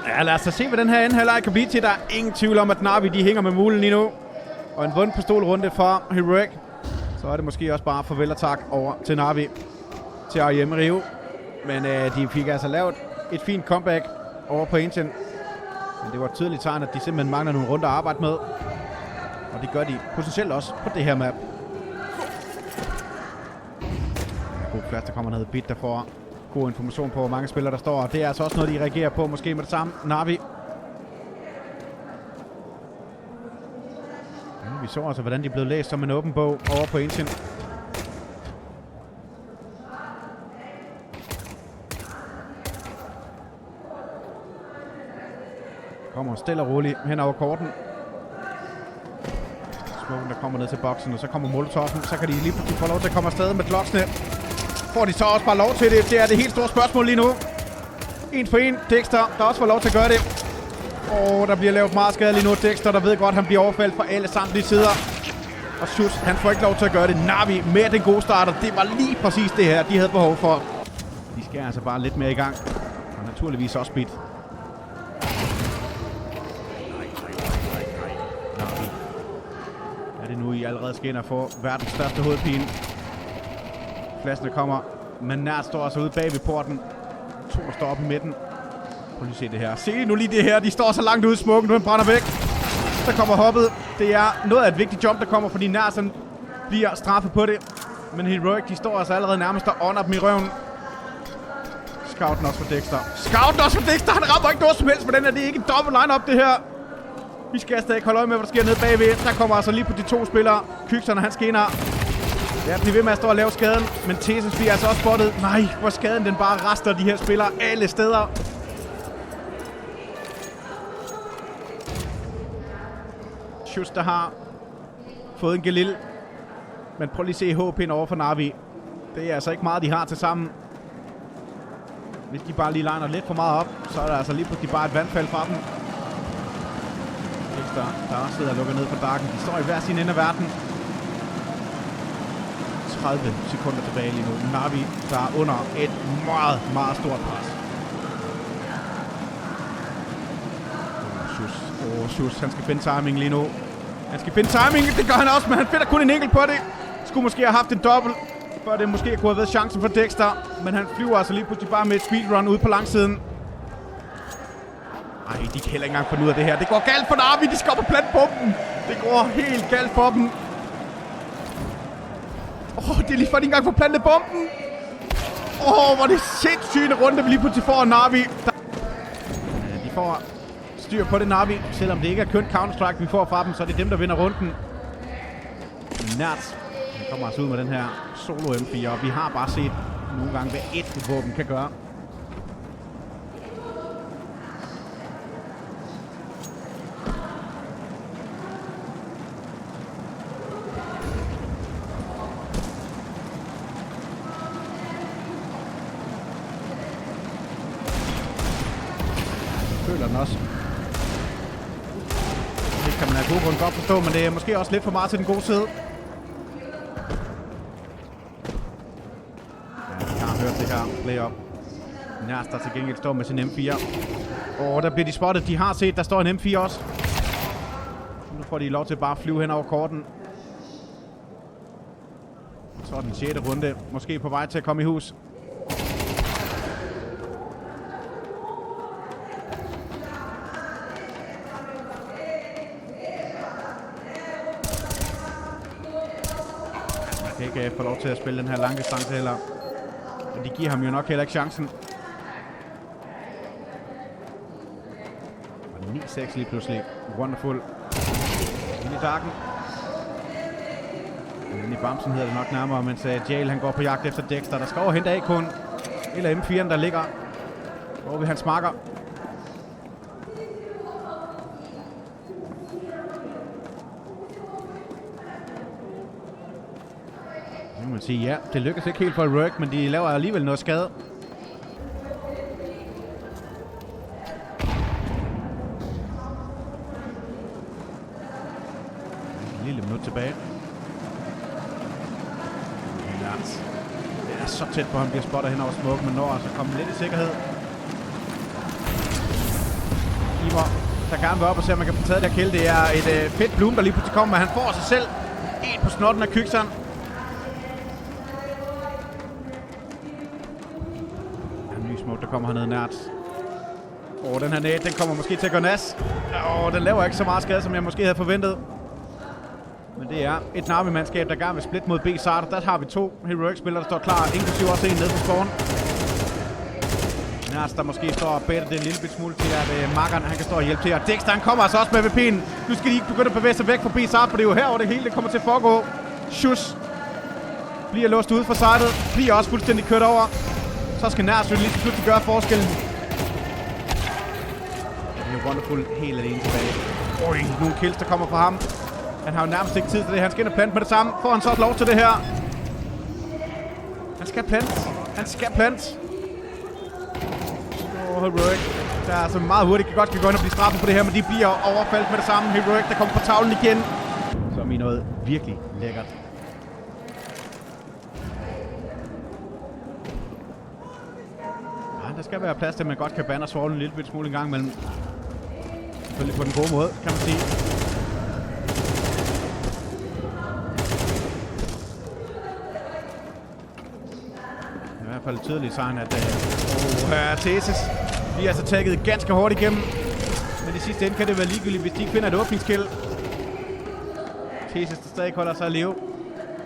Ja, lad os da se, hvad den her anden halvleg kan blive til. Der er ingen tvivl om, at Na'Vi, de hænger med mulen lige nu. Og en vundet pistolrunde for Heroic. Så er det måske også bare farvel og tak over til Na'Vi. Til at hjemme Rio. Men de fik altså lavet et fint comeback over på Ancient. Men det var et tydeligt tegn, at de simpelthen mangler nogle runder at arbejde med. Og det gør de potentielt også på det her map. God plads, der kommer ned. Bit, der får god information på, hvor mange spillere der står. Og det er altså også noget, de reagerer på, måske med det samme. Na'Vi. Ja, vi så altså, hvordan de blev læst som en åben bog over på Ancient. Kommer stille og roligt hen over korten. Smoken, der kommer ned til boksen, og så kommer Molotov'en. Så kan de lige pludselig få lov til at komme afsted med Glocksene. Får de så også bare lov til det? Det er det helt store spørgsmål lige nu. En for en. Dexter, der også får lov til at gøre det. Der bliver lavet meget skade lige nu. Dexter, der ved godt, at han bliver overfaldt fra alle samtlige sider. Og Schuss, han får ikke lov til at gøre det. Na'Vi med den gode starter. Det var lige præcis det her, de havde behov for. De skal altså bare lidt mere i gang. Og naturligvis også Bit. Er det nu, I allerede skal ind og få verdens største hovedpine? Fladsene kommer, men Nært står altså ude bag ved porten. 2 står oppe i midten. Prøv lige at se det her. Se nu lige det her. De står så langt ude i smoken, nu brænder væk. Så kommer hoppet. Det er noget af et vigtigt jump, der kommer, fordi Nært bliver straffet på det. Men Heroic, de står altså allerede nærmest og ånder dem i røven. Scouten også for Dexter. Scouten også for Dexter! Han rammer ikke noget som helst med den her. Det er ikke en dobbelt line-up, det her. Vi skal stadig holde øje med, hvad der sker nede bagved. Der kommer altså lige på de 2 spillere. Kykson og han skinner. Ja, de er ved med at stå og lave skaden. Men Thesis bliver altså også spottet. Nej, hvor skaden den bare rester de her spillere alle steder. Schuss, der har fået en Galil. Men prøv lige at se HP'en over for Na'Vi. Det er altså ikke meget, de har til sammen. Hvis de bare lige liner lidt for meget op, så er der altså lige pludselig bare et vandfald fra dem. Der også sidder og lukker ned for Darken. De står i hver sin ende af verden. 30 sekunder tilbage lige nu. Na'Vi, der er under et meget, meget stort pres. Schuss, han skal finde timing lige nu. Han skal finde timing, det gør han også, men han finder kun en enkelt på det. Skulle måske have haft en dobbelt, før det måske kunne have været chancen for Dexter. Men han flyver altså lige pludselig bare med et speedrun ude på langsiden. Ej, de kan heller ikke engang finde ud af det her. Det går galt for Na'Vi, de skal op og plante bomben. Det går helt galt for dem. Det er lige før, de ikke engang får plantet bomben. Hvor er det sindssygt runde, vi lige pludselig får Na'Vi. De får styr på det, Na'Vi. Selvom det ikke er kønt Counter-Strike, vi får fra dem, så er det dem, der vinder runden. Nært. Han kommer altså ud med den her solo M4, og vi har bare set nogle gange, hvad et våben kan gøre. Føler den også. Det kan man af gode grunde godt forstå, men det er måske også lidt for meget til den gode side. Ja, vi har hørt det her play-up. Nært, der til gengæld står med sin M4. Der bliver de spottet. De har set, der står en M4 også. Nu får de lov til bare at flyve hen over korten. Så er den 6. runde. Måske på vej til at komme i hus. Man kan ikke få lov til at spille den her lange distance heller. Og de giver ham jo nok heller ikke chancen. 9-6 lige pludselig. Wonderful. Ind i darken. Ind i bamsen hedder det nok nærmere, mens Jael han går på jagt efter Dexter. Der skal over hente AK-en. Eller M4'en, der ligger over ved hans marker. Nu må man sige, ja, det lykkes ikke helt for Heroic, men de laver alligevel noget skade. Lille minut tilbage. Det er så tæt på, han bliver spottet hen over smoke, men når altså kommer lidt i sikkerhed. Keeper, der gerne vil op og se, om man kan få taget der kill. Det er et fedt bloom, der lige pludselig kommer, men han får sig selv en på snotten af Kykseren. En ny smoke, der kommer hernede nært. Den her net, den kommer måske til at gå nas. Den laver ikke så meget skade, som jeg måske havde forventet. Men det er et Na'Vi-mandskab, der gerne vil splitte mod B-Sart. Der har vi 2 Heroic-spillere, der står klar, inklusive også en nede på spawn. Nærmest der måske står og bætter det en lille bit smule til, at makkeren han kan stå og hjælpe til. Og Dexter han kommer altså også med VP'en. Nu skal de ikke begynde at bevæge sig væk fra B-Sart, for det er jo herovre det hele det kommer til at foregå. Shush bliver låst ude fra sitet, bliver også fuldstændig kørt over. Så skal Nærmest lige pludselig gøre forskellen. Det er Wonderful helt alene tilbage. Nogle kills, der kommer fra ham. Han har jo nærmest ikke tid til det. Han skal ind og plante med det samme. Får han så også lov til det her? Han skal plante. Han skal plante. Heroic. Der er altså meget hurtigt. Godt kan gå ind og blive straffet på det her, men de bliver overfaldt med det samme. Heroic, der kommer på tavlen igen. Så er mi noget virkelig lækkert. Ja, der skal være plads til, at man godt kan bande og svole en lille smule en gang imellem. Selvfølgelig på den gode måde, kan man sige. I hvert fald et tydeligt tegn, at Thesis bliver altså tagget ganske hårdt igennem. Men i sidste ende kan det være ligegyldigt, hvis de ikke finder et åbningskill. Thesis, der stadig holder sig at leve,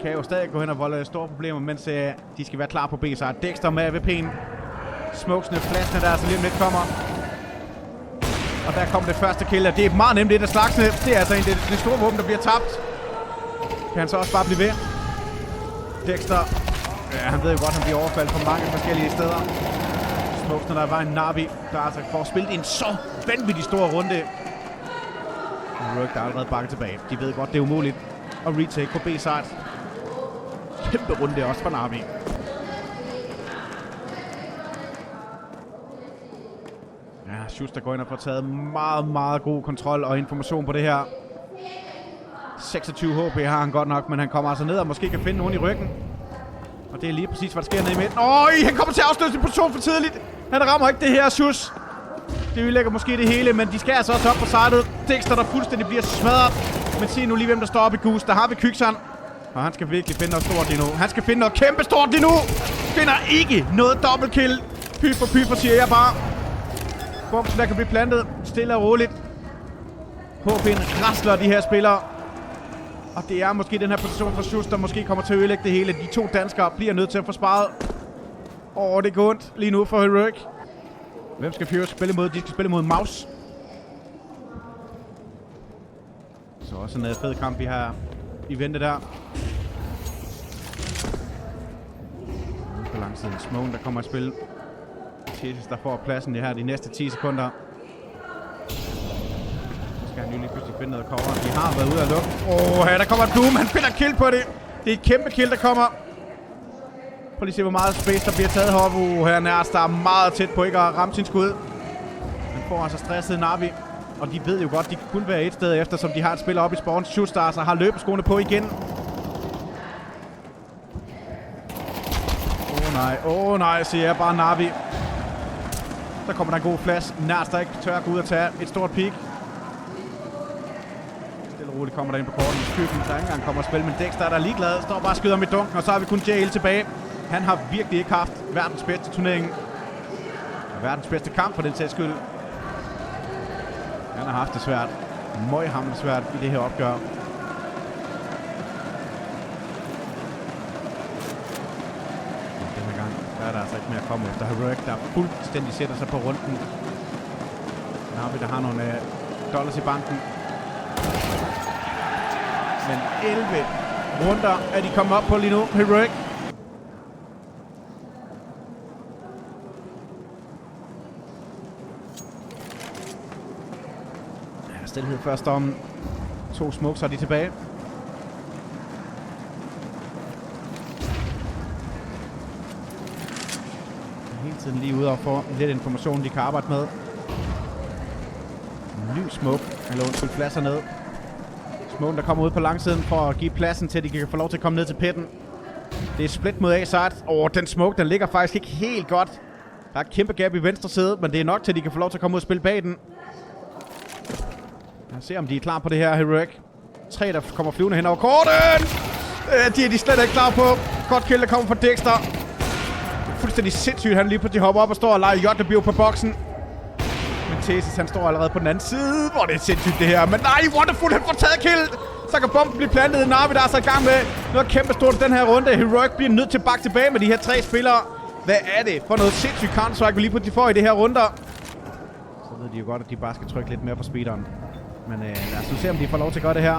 kan jo stadig gå hen og volde store problemer, mens de skal være klar på B-side. Dexter med AWP'en. Smokesene, flaskene der, så lige om lidt kommer. Og der kommer det første kill, og det er meget nemt et af slagsene. Det er altså en det store våben, der bliver tabt. Kan han så også bare blive ved. Dexter, ja, han ved jo godt, at han bliver overfaldt på mange forskellige steder. Smokesene, der var en Na'Vi, der altså får spillet en så vanvittig stor runde. Heroic, der er allerede bakket tilbage. De ved godt, det er umuligt at retake på B-side. Kæmpe runde også for Na'Vi. Ja, Schuster går ind og får taget meget, meget god kontrol og information på det her. 26 HP har han godt nok, men han kommer altså ned og måske kan finde nogen i ryggen. Og det er lige præcis, hvad der sker nede i midten. Han kommer til at afslutte sin position for tidligt. Han rammer ikke det her, Schuss. Det ødelægger måske det hele, men de skal altså også op på sitet. Dexter, der fuldstændig bliver smadret. Men se nu lige, hvem der står oppe i gus. Der har vi Kykseren. Og han skal virkelig finde noget stort lige nu. Han skal finde noget kæmpe stort lige nu. Finder ikke noget dobbeltkill. Pyfer, siger jeg bare. Bumsen, der kan blive plantet stille og roligt. HP'en rasler de her spillere. Og det er måske den her position for Schuster, der måske kommer til at ødelægge det hele. De 2 danskere bliver nødt til at få sparet. Det går ondt lige nu for Heroic. Hvem skal Furious spille mod? De skal spille mod Maus. Så også en fed kamp, vi har i vente der. På langsiden Smoken, der kommer at spille. Jesus, der får pladsen det her de næste 10 sekunder. Så skal han jo lige pludselig finde noget cover. De har været ude at lukke. Der kommer et bloom. Han finder kill på det. Det er et kæmpe kill, der kommer. Prøv lige at se, hvor meget space, der bliver taget heroppe. Her nærmest, der er meget tæt på ikke at ramme sin skud. Han får altså stresset Na'Vi. Og de ved jo godt, de kan kun være et sted efter, som de har et spiller op i spawn. Shootstars og har løbeskoene på igen. Nej, siger jeg bare Na'Vi. Der kommer der en god flash. Nærmest der ikke tør at gå ud og tage et stort peak. Stille og roligt kommer der ind på korten. Skyggen, der ikke engang kommer at spille, men Dexter er der ligeglad. Står bare og skyder med dunken, og så har vi kun JL tilbage. Han har virkelig ikke haft verdens bedste turnering. Og verdens bedste kamp for den sags skyld. Han har haft det svært. Møghamrende svært i det her opgør. Denne gang der er der altså ikke mere at komme efter. Heroic, der fuldstændig sætter sig på runden. Navi, der har nogle dollars i banken. Men 11 runder er de kommet op på lige nu. Heroic. Ja, stilhed først om 2 smokes, så er de tilbage. Hele tiden lige ude og få lidt information, de kan arbejde med. En ny smoke. Eller undskyld, pladser ned. Smoken, der kommer ud på langsiden for at give pladsen til, at de kan få lov til at komme ned til pitten. Det er split mod A-side. Den smoke, den ligger faktisk ikke helt godt. Der er et kæmpe gap i venstre side, men det er nok til, at de kan få lov til at komme ud og spille bag den. Lad os se, om de er klar på det her, Heroic. 3, der kommer flyvende hen over korten. De er de slet ikke klar på. Godt kill, der kommer fra Dexter. Fuldstændig sindssygt, han lige pludselig hopper op og står og leger JW på boksen. Men Thesis, han står allerede på den anden side. Hvor det er sindssygt det her. Men nej, Wonderful, han får taget kill. Så kan bomben blive plantet. Navi, der er så i gang med noget kæmpe stort den her runde. Heroic bliver nødt til at bakke tilbage med de her 3 spillere. Hvad er det for noget sindssygt Counter-Strike, vi lige pludselig får i det her runder? Så ved de jo godt, at de bare skal trykke lidt mere på speederen. Men lad os nu se, om de får lov til at gøre det her.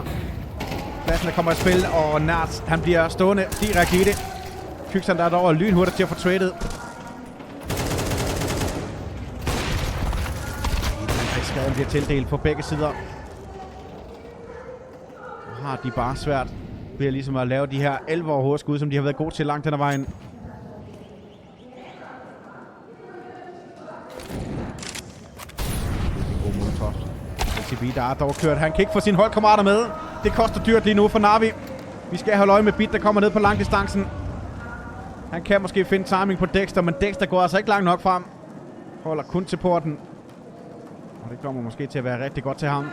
Pladsen, der kommer i spil, og Nars, han bliver stående direkte i det. Kyksan, der er dog lynhurtigt til at få traded. Skaden bliver tildelt på begge sider. Nu har de bare svært ved ligesom at lave de her 11 hovedskud, som de har været gode til langt hen ad vejen. God modtoft. LCB, der er dog kørt. Han kan ikke få sine holdkammerater med. Det koster dyrt lige nu for Navi. Vi skal holde øje med Bit, der kommer ned på langdistancen. Han kan måske finde timing på Dexter, men Dexter går altså ikke langt nok frem. Holder kun til porten. Og det kommer måske til at være rigtig godt til ham.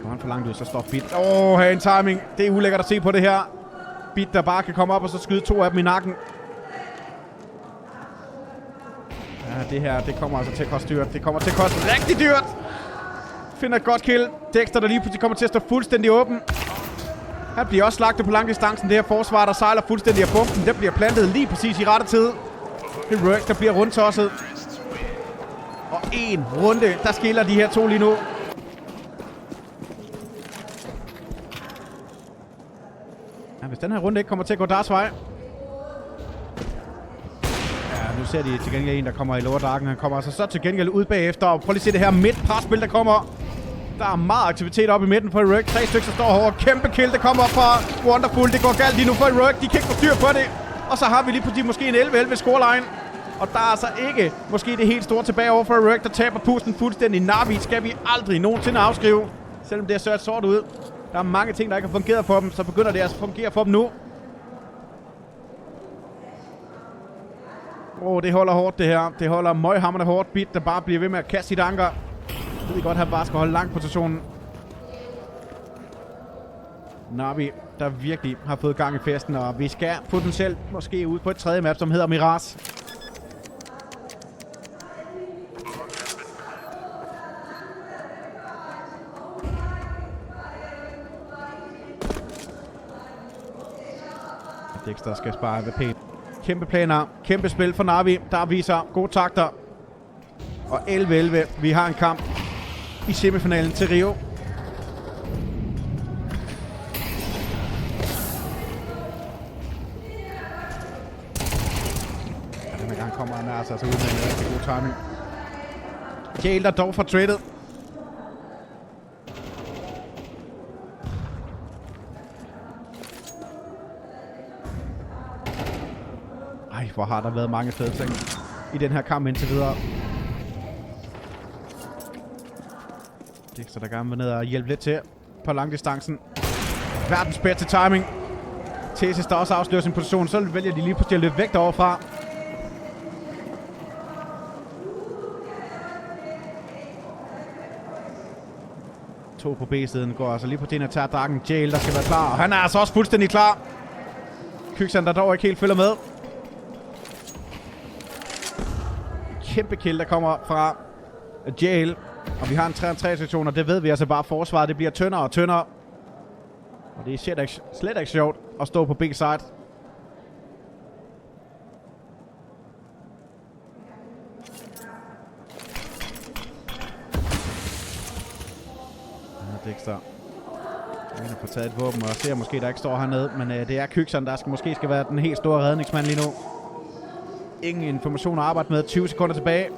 Går han for langt ud, så står Bit. Her en timing. Det er ulækkert at se på det her. Bit, der bare kan komme op og så skyde 2 af dem i nakken. Ja, det her, det kommer altså til at koste dyrt. Det kommer til at koste rigtig dyrt. Finder et godt kill. Dexter, der lige pludselig kommer til at stå fuldstændig åben. Han bliver også slagtet på langdistancen. Det her forsvar, der sejler fuldstændig af bomben. Den bliver plantet lige præcis i rette tid. Heroic, der bliver rundtosset. Og 1 runde, der skiller de her 2 lige nu. Ja, hvis den her runde ikke kommer til at gå deres vej. Ja, nu ser de til gengæld en, der kommer i lower darken. Han kommer altså så til gengæld ud bagefter. Og prøv lige at se det her midt-presspil, der kommer. Der er meget aktivitet oppe i midten på Heroic. 3 stykker, der står hårdt. Kæmpe kill, der kommer op fra Wonderful. Det går galt lige nu for Heroic. De kan ikke få styr på det. Og så har vi lige pludselig måske en 11-11 scoreline. Og der er altså ikke måske det helt store tilbage over for Heroic, der taber pusten fuldstændig. Navi skal vi aldrig nogensinde afskrive. Selvom det ser sort ud. Der er mange ting, der ikke har fungeret for dem. Så begynder det altså at fungere for dem nu. Det holder hårdt det her. Det holder møghamrende hårdt. Bit, der bare bliver ved med at kaste sit anker. Jeg ved godt, at han bare skal holde langt positionen. Navi, der virkelig har fået gang i festen. Og vi skal potentielt måske ud på et 3. map, som hedder Mirage. Dexter skal spare AVP. Kæmpe planer, kæmpe spil for Navi, der viser gode takter. Og 11-11, vi har en kamp i semifinalen til Rio. Ja, denne gang kommer han altså ud med en rigtig god timing. Jale, der dog får traded. Hvor har der været mange fede ting i den her kamp indtil videre. Dexter, der gerne vil ned og hjælpe lidt til på langdistancen. Verdens bedste timing. Thesis, der også afslører sin position, så vælger de lige pludselig at løbe væk deroverfra. To på B-siden går altså lige på Tina tager Darken. Jail, der skal være klar. Og han er altså også fuldstændig klar. Kyksan, der dog ikke helt følger med. Kæmpe kill, der kommer fra Jail. Og vi har en 3-3-sektion, og det ved vi altså bare. Forsvaret, det bliver tyndere og tyndere. Og det er slet ikke sjovt at stå på B-side. Dexter. Han har fået taget et våben, og ser måske, der ikke står hernede. Men det er Kyksan, der måske skal være den helt store redningsmand lige nu. Ingen information at arbejde med. 20 sekunder tilbage.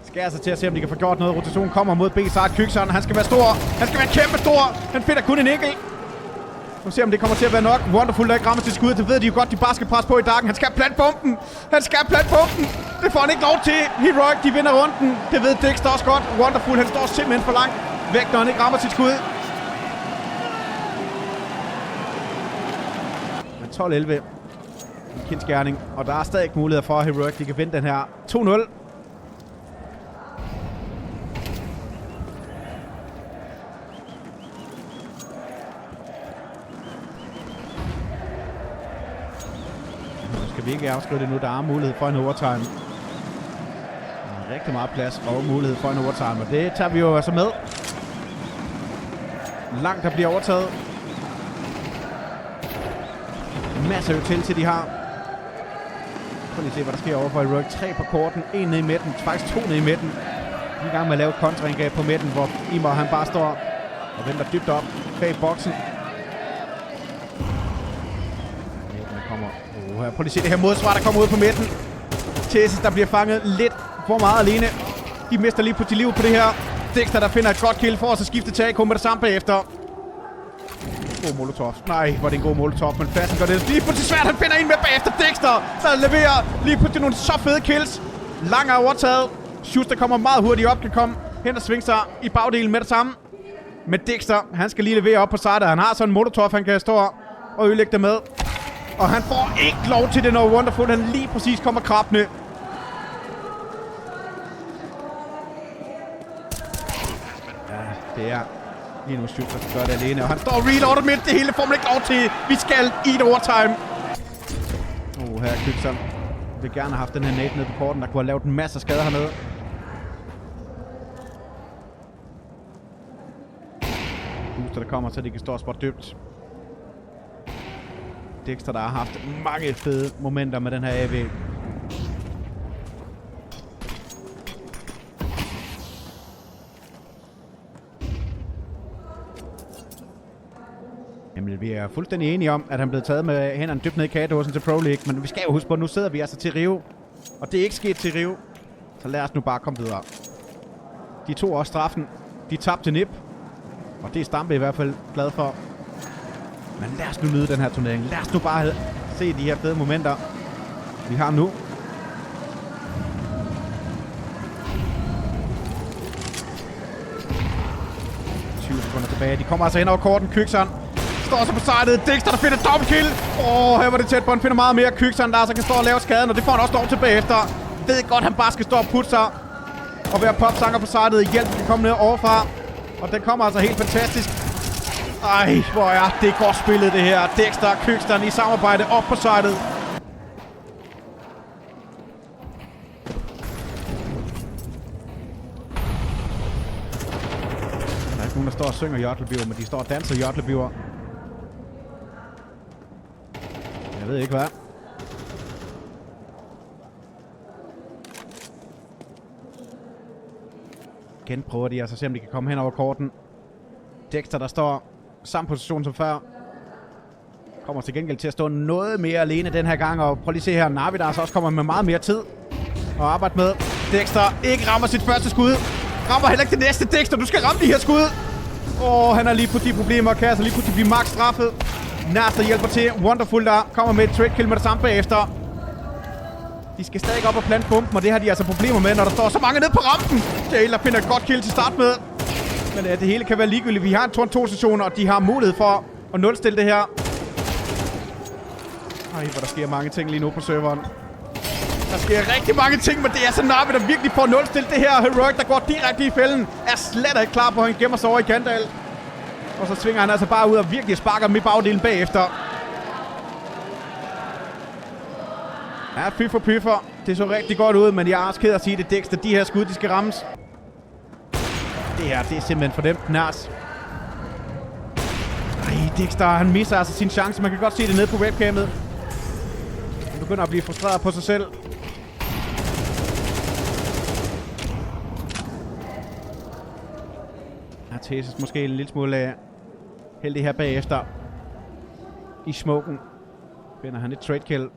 Skal altså til at se, om de kan få gjort noget. Rotationen kommer mod B-side. Kyksan, han skal være stor. Han skal være kæmpe stor. Han finder kun en enkelt. Nu ser om det kommer til at være nok. Wonderful, der ikke rammer til skud. Det ved de jo godt, de bare skal presse på i Darken. Han skal plante bomben. Han skal plante bomben. Det får han ikke lov til. Heroic, de vinder runden. Det ved Dexter også godt. Wonderful, han står simpelthen for langt væk, når han ikke rammer sit skud. Men 12-11. En kindskærning. Og der er stadig muligheder for, at Heroic de kan vinde den her 2-0. Vi ikke afskrive det nu. Der er mulighed for en overtime. Rigtig meget plads og mulighed for en overtime. Og det tager vi jo altså med. Langt der bliver overtaget. Masser af til de har. Prøv lige at se, hvad der sker over for Heroic. 3 på korten. 1 nede i midten. Faktisk 2 nede i midten. Vi er i gang med at lave et kontraindgreb på midten, hvor Imor han bare står og venter dybt op bag boksen. Prøv lige at se det her modsvar, der kommer ud på midten. Tessis, der bliver fanget lidt for meget alene. De mister lige pludselig liv på det her. Dexter, der finder et godt kill for os at skifte tag. Kommer det samme bagefter. God molotov. Nej, hvor er det en god molotov. Men Fasten gør det lige pludselig svært. Han finder en med bagefter. Dexter, der leverer lige pludselig nogle så fede kills. Lang er overtaget. Schuster kommer meget hurtigt op. Kan komme hen og svinge sig i bagdelen med det samme. Men Dexter, han skal lige levere op på sejret. Han har sådan en molotov, han kan stå og ødelægge det med. Og han får ikke lov til det, når Wonderful han lige præcis kommer krabne. Ja, det er lige nu Schuster, der gør det alene. Og han står reloadet midt. Det hele får man ikke lov til. Vi skal i et overtime. Her er Kyksan. Vil gerne have haft den her nade nede på korten, der kunne have lavet en masse skader hernede. Booster, der kommer, så de kan stå og spotte dybt. Dexter, der har haft mange fede momenter med den her AV. Jamen, vi er fuldstændig enige om, at han blev taget med hænderne dybt ned i kagedåsen til Pro League. Men vi skal jo huske på, at nu sidder vi altså til Rio. Og det er ikke sket til Rio. Så lad os nu bare komme videre. De tog også straffen. De tabte til Nip. Og det er Stampe i hvert fald glad for. Men lad os nu nyde den her turnering. Lad os nu bare se de her fede momenter, vi har nu. Tilbage. De kommer altså hen over korten. Kyksan står så på sejlet. Dexter, der finder dobbeltkill. Her var det tæt på. Han finder meget mere. Kyksan, der altså kan stå og lave skaden, og det får han også lov tilbage efter. Ved godt, han bare skal stå og putte sig og være popsanger på sejlet. Hjælp kan komme ned overfra. Og den kommer altså helt fantastisk. Ej, hvor er det godt spillet det her. Dexter og Kyksan i samarbejde op på sejlet. Nogen, der står og synger Jotlebiver, men de står og danser Jotlebiver. Jeg ved ikke hvad. Igen prøver de altså at se, om de kan komme hen over korten. Dexter, der står samme position som før. Kommer til gengæld til at stå noget mere alene den her gang. Og prøv lige at se her, Navi, der også kommer med meget mere tid at arbejde med. Dexter ikke rammer sit første skud. Rammer heller ikke det næste. Dexter, du skal ramme de her skud. Han har lige på de problemer og kan altså lige pludselig blive max straffet. Næste hjælper til. Wonderful, der kommer med et trick kill med det samme bagefter. De skal stadig op og plante bomben, og det har de altså problemer med, når der står så mange nede på rampen. Jailer finder et godt kill til start med. Men det hele kan være ligegyldigt. Vi har en turn 2-session, og de har mulighed for at nulstille det her. Ej, hvor der sker mange ting lige nu på serveren. Der sker rigtig mange ting, men det er så Navi, der virkelig får nulstillet det her. Heroic, der går direkte i fælden, er slet ikke klar på, at han gemmer sig over i Kandal. Og så svinger han altså bare ud og virkelig sparker dem i bagdelen bagefter. Ja, piffer. Det så rigtig godt ud, men jeg er også ked at sige det, Dexter. De her skud, de skal rammes. Det her, det er simpelthen for dem, Nars. Ej, Dexter, han misser altså sin chance. Man kan godt se det nede på webcamet. Han begynder at blive frustreret på sig selv. Ja, Thesis måske en lille smule heldig her bagefter. I smoken finder han et trade kill.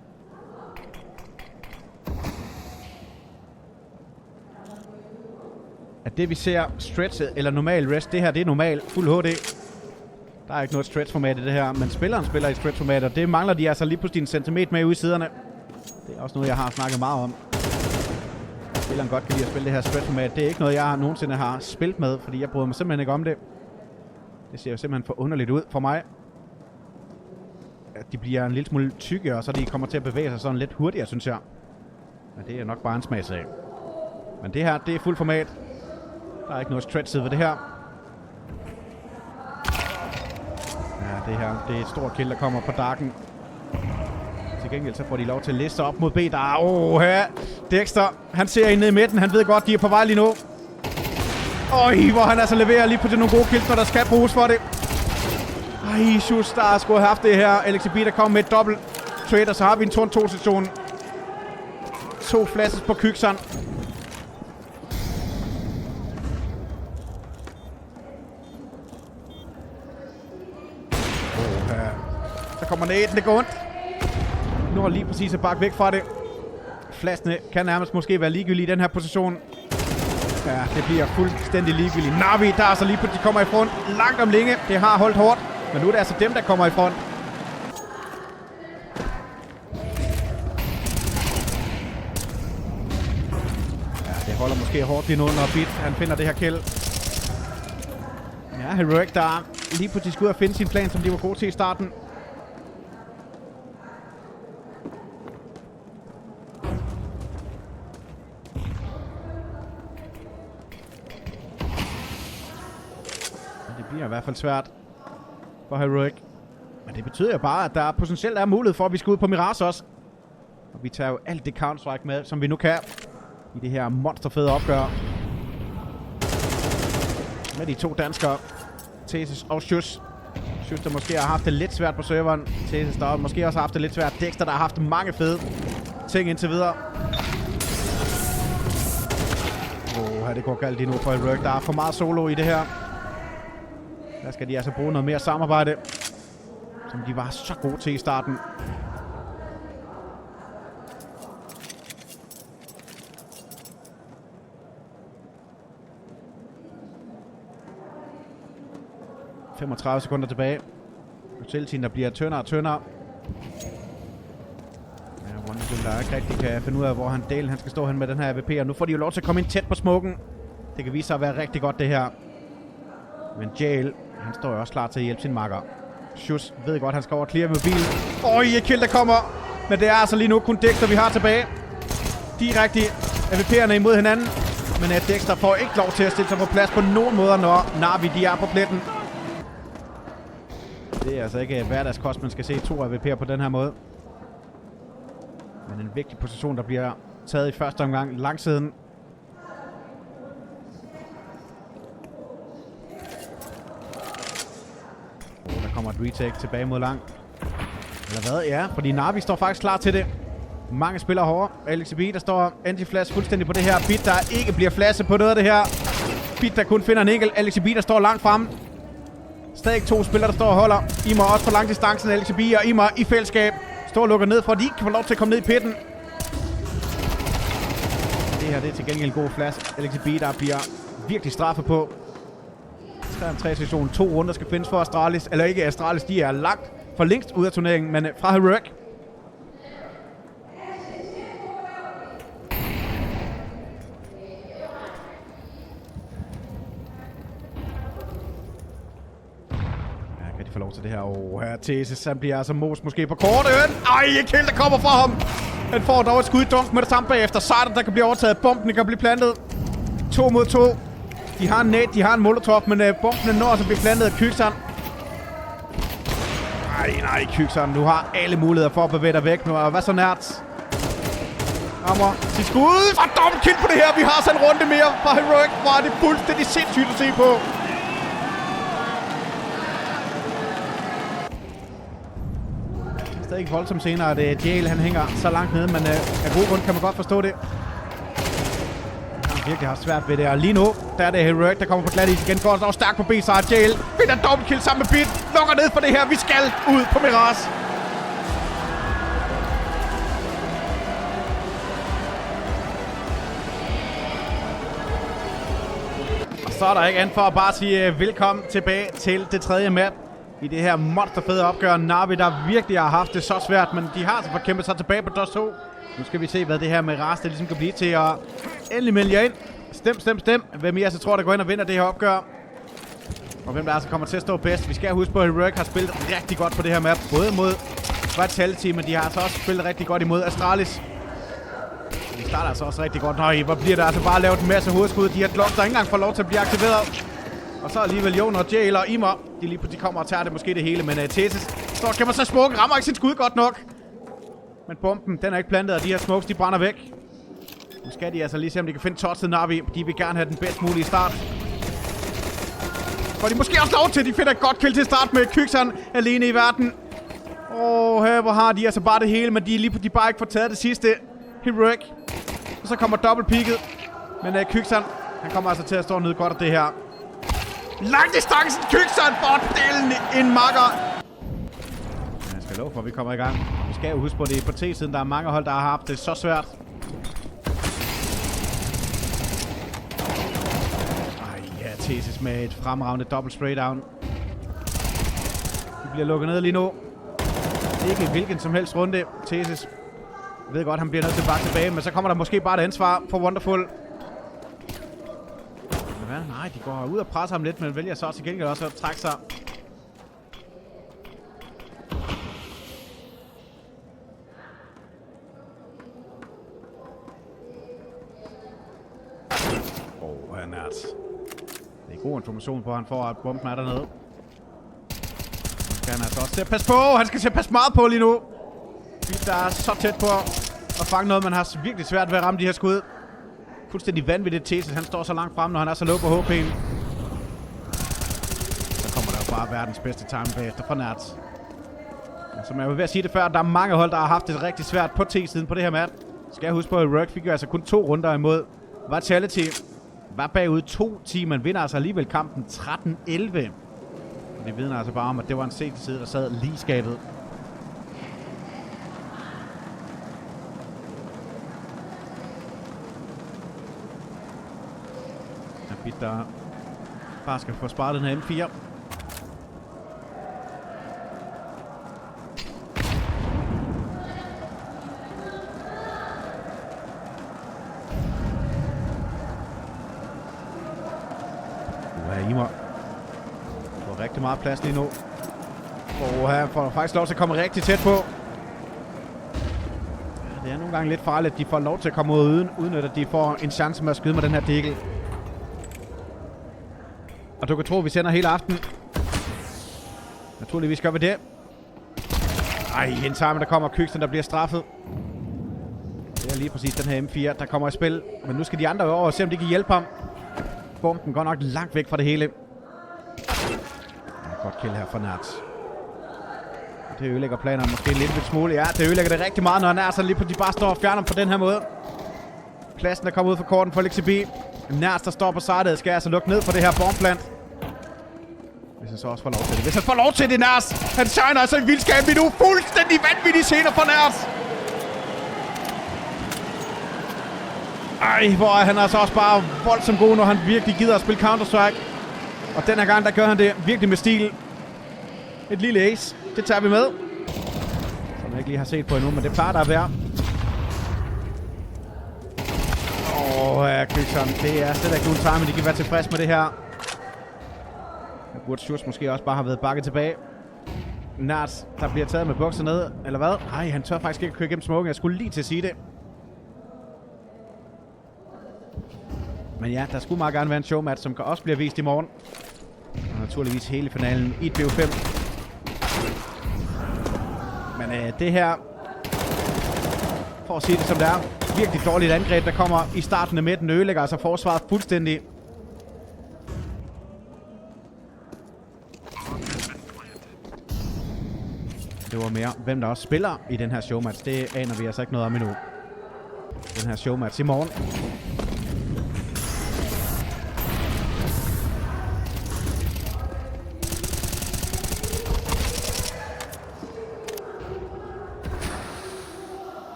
At det vi ser stretchet eller normal rest, det her det er normal, fuld HD. Der er ikke noget stretch-format i det her, men spilleren spiller i stretch-format, og det mangler de altså lige pludselig en centimeter med ude i siderne. Det er også noget, jeg har snakket meget om. Spilleren godt kan lide at spille det her stretch-format. Det er ikke noget, jeg nogensinde har spillet med, fordi jeg bryder mig simpelthen ikke om det. Det ser jo simpelthen for underligt ud for mig. At de bliver en lille smule tykke, og så de kommer til at bevæge sig sådan lidt hurtigere, synes jeg. Men det er nok bare en smagsag. Men det her, det er fuld format. Der er ikke noget stretchet ved det her. Ja, det her, det er et stort kill, der kommer på Darken. Til gengæld så får de lov til at liste op mod B. Der er, her. Dexter, han ser ind ned i midten. Han ved godt, de er på vej lige nu. Hvor han altså leverer lige på det nogle gode kills, når der skal bruges for det. Shus, der skulle have haft det her. LXB, der kommer med et dobbelt trade, og så har vi en turn 2-situation. 2 flashes på Kykseren. Så kommer næten, det går ondt. Nu er lige præcis at bakke væk fra det. Flasene kan nærmest måske være ligegyldige i den her position. Ja, det bliver fuldstændig ligegyldigt. Na'Vi, der er så lige pludselig kommer i front. Langt om længe. Det har holdt hårdt. Men nu er det altså dem, der kommer i front. Ja, det holder måske hårdt lige nu, når Bit han finder det her kill. Ja, Heroic, der lige pludselig skulle ud og finde sin plan, som de var gode til i starten. Det bliver i hvert fald svært for Heroic. Men det betyder jo bare, at der potentielt er mulighed for, at vi skal ud på Mirage også. Og vi tager jo alt det Counter-Strike med, som vi nu kan. I det her monsterfede opgør. Med de 2 danskere. Thesis og Shus. Shus, der måske har haft det lidt svært på serveren. Thesis, der måske også har haft det lidt svært. Dexter, der har haft mange fede ting indtil videre. Det går galt lige nu for Heroic. Der er for meget solo i det her. Der skal de altså bruge noget mere samarbejde, som de var så gode til i starten. – 35 sekunder tilbage. Hotelteam, der bliver tyndere og tyndere. Ja, Wonderful, der ikke rigtig kan finde ud af, hvor han skal stå hen med den her AWP. Og nu får de jo lov til at komme ind tæt på smoken. Det kan vise sig at være rigtig godt, det her. Men Jail, han står jo også klar til at hjælpe sin makker. Shus ved godt, han skal over og clear med mobilen. Et kill, der kommer. Men det er altså lige nu kun Dexter, vi har tilbage. Direkte AWP'erne imod hinanden. Men Dexter får ikke lov til at stille sig på plads på nogen måder, når Na'Vi de er på pletten. Det er altså ikke hverdagskost, man skal se 2 AWP'er på den her måde. Men en vigtig position, der bliver taget i første omgang langsiden. Der kommer et retake tilbage mod lang. Eller hvad? Ja, fordi Na'Vi står faktisk klar til det. Mange spiller hårdere. LXB, der står anti-flash fuldstændig på det her. Bit, der ikke bliver flashet på noget af det her. Bit, der kun finder en enkelt. LXB, der står langt fremme. Stadig 2 spillere, der står og holder. Imer også på langdistancen. LXB og Imer i fællesskab. Står og lukker ned, for at de ikke kan få lov til at komme ned i pitten. Det her, det er til gengæld en god flash. LXB, der bliver virkelig straffet på. 3-3-situation. 2 runder skal findes for Astralis. Eller ikke Astralis, de er langt for længst ud af turneringen, men fra Heroic. Ja, kan de få lov til det her? Her Thesis, han bliver altså most måske på kortet. Et kill, der kommer fra ham. Han får dog et skud i dunk med det samme bagefter. Sartre, der kan blive overtaget. Bomben kan blive plantet. 2 mod 2. De har en net, de har en molotov, men bombene når altså at blive plantet af Kykseren. Nej, Kykseren. Du har alle muligheder for at bevæge dig væk nu. Og hvad så Nerds? Rammer til skud. Og dobbeltkill på det her. Vi har så en runde mere fra Heroic. Hvor er det fuldstændig sindssygt at se på. Stadig voldsomt senere, at Jael han hænger så langt nede, men af god grund kan man godt forstå det. Han virkelig har svært ved det, og lige nu, der er det Heroic, der kommer på glat is igen. Går så stærkt på B-side. Jael finder dobbeltkill sammen med Bit. Lukker ned for det her. Vi skal ud på Mirage. Og så er der ikke andet for at bare sige velkommen tilbage til det tredje map i det her monsterfede opgør. Na'Vi, der virkelig har haft det så svært, men de har altså fået kæmpet sig tilbage på DOS 2. Nu skal vi se, hvad det her med Mirage, det ligesom kan blive til, og endelig melde jer ind. Stem. Hvem I altså tror, der går ind og vinder det her opgør. Og hvem der altså kommer til at stå bedst. Vi skal huske på, at Heroic har spillet rigtig godt på det her map. Både mod Vitality, men de har altså også spillet rigtig godt imod Astralis. De starter altså også rigtig godt. Nøj, hvor bliver der altså bare lavet en masse hovedskud. De her Glocks, der ikke engang får lov til at blive aktiveret. Og så alligevel Jon og Jael og Imer. De kommer og tager det måske det hele, men Thesis står kan man så smukke. Rammer ikke sin skud godt nok. Men bomben, den er ikke plantet, og de her smokes, de brænder væk. Nu skal de altså lige se, om de kan finde Tots til Na'Vi. De vil gerne have den bedst mulige start. For de måske også lov til, de finder et godt kill til start med Kykseren alene i verden. Her hvor har de altså bare det hele, men de bare ikke får taget det sidste. Heroic. Og så kommer dobbeltpeaket. Men Kykseren, han kommer altså til at stå og nyde godt af det her. Langdistancen Kykseren for delen en makker. Jeg skal love for, at vi kommer i gang. Vi skal jo huske på det på T-siden. Der er mange hold, der har haft det så svært. Thesis med et fremragende dobbelt spraydown. De bliver lukket ned lige nu. Ikke hvilken som helst runde. Thesis ved godt, han bliver nødt til at bakke tilbage, men så kommer der måske bare et ansvar for Wonderful. Hvad? Nej, de går ud og presser ham lidt, men vælger så til gengæld også at trække sig. Han er det er god information på, at han får, at bomben er dernede. Nu skal han altså også til at passe på. Han skal til at passe meget på lige nu. Der er så tæt på at fange noget, man har virkelig svært ved at ramme de her skud. Fuldstændig vanvittigt Thesis. Han står så langt frem, når han er så low på HP'en. Så kommer der jo bare verdens bedste time bagefter fra Nerds. Som jeg var ved at sige det før, der er mange hold, der har haft det rigtig svært på T-siden på det her map. Skal jeg huske på, at Heroic fik jo altså kun 2 runder imod Vitality. Var bagud 2-10, man vinder altså alligevel kampen 13-11. Det vidner altså bare om, at det var en side, der sad lige i skabet. Bit, der bare skal få sparet den her M4. Imer får rigtig meget plads lige nu. Han får faktisk lov til at komme rigtig tæt på. Det er nogle gange lidt farligt, at de får lov til at komme ud uden at de får en chance med at skyde med den her dækkel. Og du kan tro, at vi sender hele aften. Naturligvis gør vi det. En time, der kommer Kykseren, der bliver straffet. Det er lige præcis den her M4, der kommer i spil. Men nu skal de andre over og se, om de kan hjælpe ham. Bomben går nok langt væk fra det hele. Godt kill her for Nerds. Det ødelægger planerne måske lidt smule. Ja, det ødelægger det rigtig meget, når han er så lige på de bare står og fjerner på den her måde. Pladsen der kommer ud fra korten for Lexi B. Nerds der står på sidet skal altså lukke ned for det her bombplant. Hvis han så også får lov til det. Hvis han får lov til det, Nerds. Han shiner altså i vildskab lige nu. Fuldstændig vanvittige scener for Nerds. Hvor er han altså også bare voldsomt god, når han virkelig gider at spille Counter-Strike. Og den her gang, der gør han det virkelig med stil. Et lille ace. Det tager vi med. Som jeg ikke lige har set på endnu, men det plejer der at være. Kykseren. Det er slet ikke nogen time, de kan være tilfreds med det her. Jeg burde Sjurs måske også bare have været bakket tilbage. Nerds, der bliver taget med bukser ned, eller hvad? Nej, han tør faktisk ikke at køre igennem smoken. Jeg skulle lige til at sige det. Men ja, der skulle meget gerne være en showmatch, som kan også blive vist i morgen. Og naturligvis hele finalen i et BO5. Men det her, for at sige det som det er, virkelig dårligt angreb, der kommer i starten af midten, ødelægger altså forsvaret fuldstændig. Det var mere, hvem der også spiller i den her showmatch. Det aner vi altså ikke noget om endnu. Den her showmatch i morgen.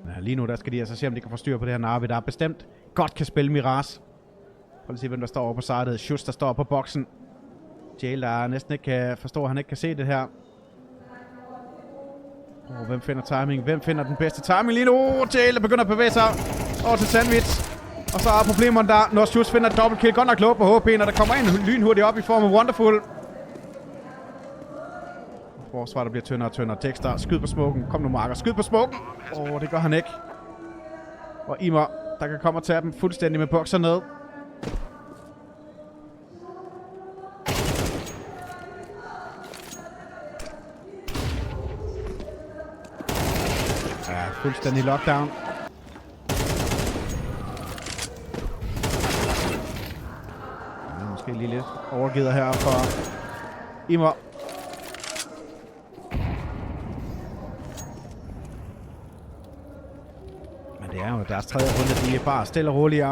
Ja, lige nu der skal de altså se, om de kan få styr på det her Na'Vi, der bestemt godt kan spille Miraz. Prøv at se, hvem der står over på sidet. Schuss, der står på boksen. Jail, der næsten ikke kan forstå, at han ikke kan se det her. Hvem finder timing? Hvem finder den bedste timing lige nu? Jail, der begynder at bevæge sig over til Sandwich. Og så er problemerne der, når Schuss finder et dobbeltkill. Godt nok låg på HP, når der kommer en lynhurtigt op i form af Wonderful. Forsvar, der bliver tyndere og tyndere. Dexter, skyd på smoken. Kom nu, Marker, skyd på smoken. Det gør han ikke. Og Imer, der kan komme og tage dem fuldstændig med bokser ned. Ja, fuldstændig lockdown. Ja, måske lige lidt overgivet her for Imer. Men det er jo deres tredje runde, de er bare stille og roligt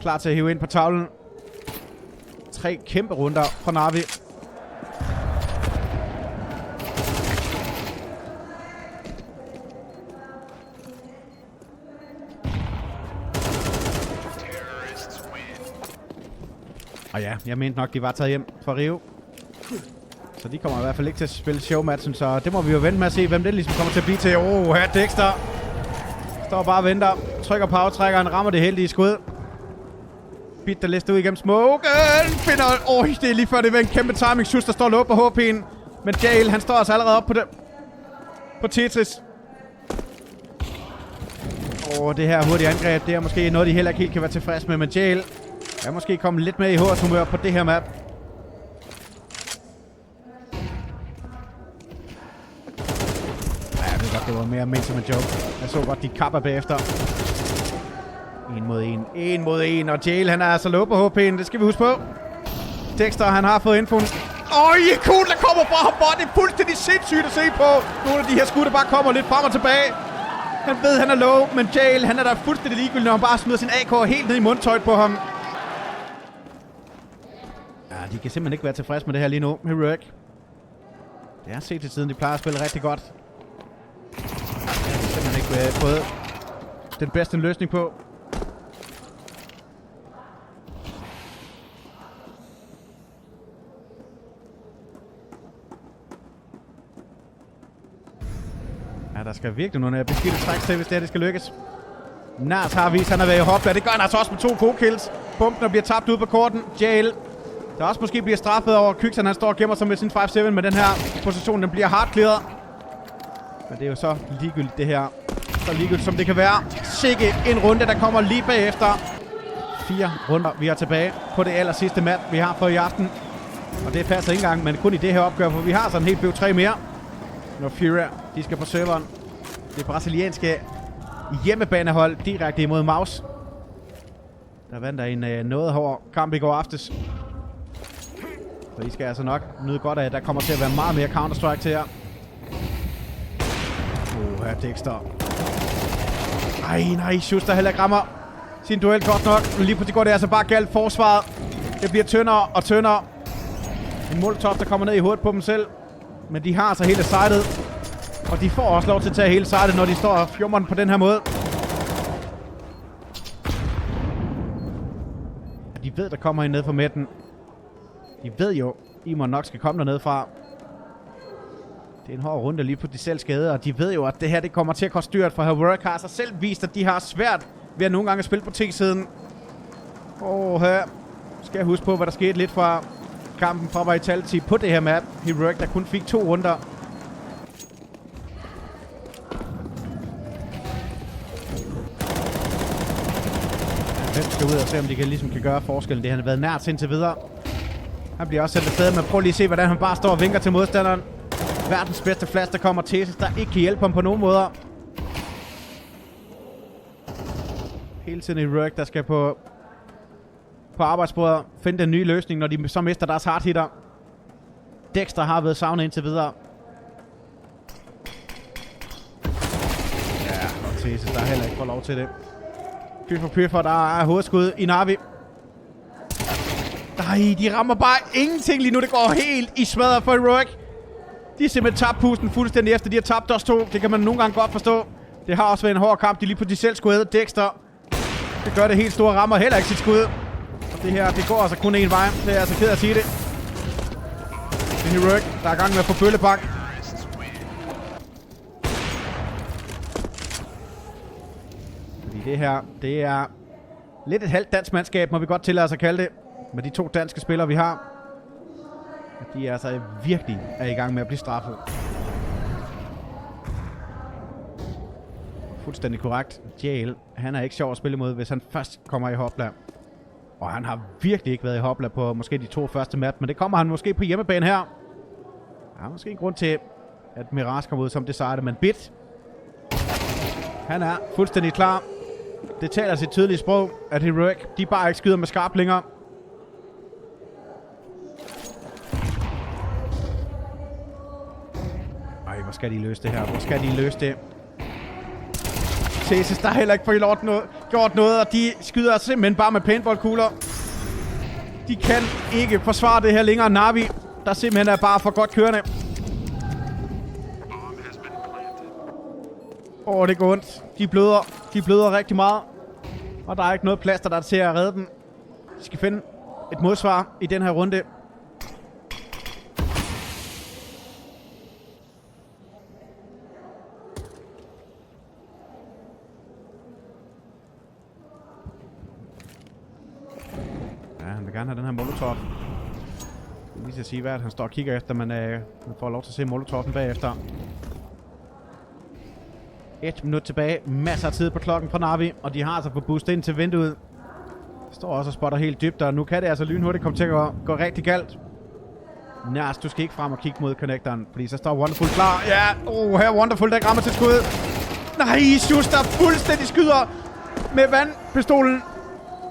klar til at hive ind på tavlen. 3 kæmpe runder fra Na'Vi. Og ja, jeg mente nok, de var taget hjem fra Rio. Så de kommer i hvert fald ikke til at spille showmatchen, så det må vi jo vente med at se, hvem det ligesom kommer til at blive til. Her Dexter står bare og venter. Trykker på aftrækkeren, rammer det heldige skud. Bit, der lister ud igennem smoken. Finder... det er lige før det er en kæmpe timing. Schuss, der står låg på HP'en. Men Jail, han står altså allerede op på det. På Tetris. Det her hurtige angreb, det er måske noget, de heller ikke helt kan være tilfreds med. Men Jail er måske kommet lidt med i humør på det her map. Ja, jeg ved godt, det var mere ment som en joke. Jeg så godt, de kapper bagefter. 1 mod 1. 1 mod 1. Og Jail, han er altså low på HP'en. Det skal vi huske på. Dexter, han har fået infoen. Ikon, der kommer fra ham. Det er fuldstændig sindssygt at se på. Nogle af de her skud, der bare kommer lidt frem og tilbage. Han ved, han er low, men Jail, han er der fuldstændig ligegyldig, når han bare smider sin AK helt ned i mundtøjet på ham. Ja, de kan simpelthen ikke være tilfredse med det her lige nu. Heroic. Det er set til siden, de plejer at spille rigtig godt. De har simpelthen ikke fået den bedste løsning på. Ja, der skal virkelig nogle beskidte træks til, hvis det skal lykkes. Nars har vist, han er ved i hopla. Det gør han altså også med 2 gode kills. Bumpen bliver tabt ud på korten. Jail, der også måske bliver straffet over Kyksan. Han står og gemmer sig med sin 5-7, men den her position, den bliver hardclearet. Men det er jo så ligegyldigt det her. Så ligegyldigt som det kan være. Sikke en runde, der kommer lige bagefter. 4 runder, vi er tilbage på det aller sidste map, vi har for i aften. Og det passer ikke engang, men kun i det her opgør, for vi har sådan en helt BO3 mere. Når Fury, de skal på serveren. Det brasilianske hjemmebanehold direkte imod Maus. Der vandt der en noget hård kamp i går aftes. Så I skal altså nok nyde godt af, at der kommer til at være meget mere Counter-Strike til jer. Her Dexter. Nej, Schuss, der heller ikke rammer sin duel godt nok. Men lige pludselig går det altså bare galt forsvaret. Det bliver tyndere og tyndere. En Molotov, der kommer ned i hovedet på dem selv. Men de har altså hele sidet. Og de får også lov til at tage hele sidet, når de står og fjummer den på den her måde. De ved, der kommer en ned fra midten. De ved jo, Imer nok skal komme dernede fra. Det er en hård runde lige på de selv skade, og de ved jo, at det her det kommer til at koste dyrt, for Heroic har sig selv vist, at de har svært ved at nogle gange spille på T-siden. Her skal jeg huske på, hvad der skete lidt fra kampen fra Vitality på det her map. Heroic, der kun fik 2 runder. Hvem skal ud og se, om de ligesom kan gøre forskellen? Det har været nært indtil videre. Han bliver også sendt afsted, men prøv lige at se, hvordan han bare står og vinker til modstanderen. Verdens bedste flash, der kommer Thesis, der ikke kan hjælpe ham på nogen måder. Hele tiden i Heroic, der skal på arbejdsbordet finde den nye løsning, når de så mister deres hardhitter. Dexter har været savnet indtil videre. Ja, og Thesis, der heller ikke får lov til det. Pyffer, der er hovedskud i Na'Vi. Nej, de rammer bare ingenting lige nu. Det går helt i smadret for Heroic. De er simpelthen tabt pusten fuldstændig efter de har tabt os 2. Det kan man nogle gange godt forstå. Det har også været en hård kamp. De lige på de selv skulle æde Dexter. Det gør det helt store, rammer heller ikke sit skud. Og det her, det går altså kun en vej. Det er altså ked at sige det. Det er Heroic, der er i gang med at få bøllebank. Fordi det her, det er lidt et halvt dansk mandskab, må vi godt tillade os at kalde det. Med de 2 danske spillere, vi har. De er altså virkelig i gang med at blive straffet. Fuldstændig korrekt. Jael, han er ikke sjov at spille imod, hvis han først kommer i Hopla. Og han har virkelig ikke været i Hopla på måske de 2 første map, men det kommer han måske på hjemmebane her. Der er måske en grund til, at Mirage kommer ud som det sejre, men Bit, han er fuldstændig klar. Det taler sit tydelige sprog, at Heroic, de bare ikke skyder med skarp længere. Ej, hvor skal de løse det her? Hvor skal de løse det? Thesis, der er heller ikke gjort noget, og de skyder simpelthen bare med paintballkugler. De kan ikke forsvare det her længere. Na'Vi, der simpelthen er bare for godt kørende. Det går ondt. De bløder rigtig meget. Og der er ikke noget plads, der er til at redde dem. De skal finde et modsvar i den her runde. Han vil gerne have den her molotov. Lige til at sige, hvad han står og kigger efter, men man får lov til at se molotoven bagefter. 1 minut tilbage. Masser af tid på klokken fra Na'Vi, og de har altså fået boostet ind til vinduet. Står også og spotter helt dybt, og nu kan det altså lynhurtigt komme til at gå rigtig galt. Nærs, du skal ikke frem og kigge mod connectoren, fordi så står Wonderful klar. Ja, her Wonderful, der rammer til skud. Nej, Schuster fuldstændig skyder med vandpistolen.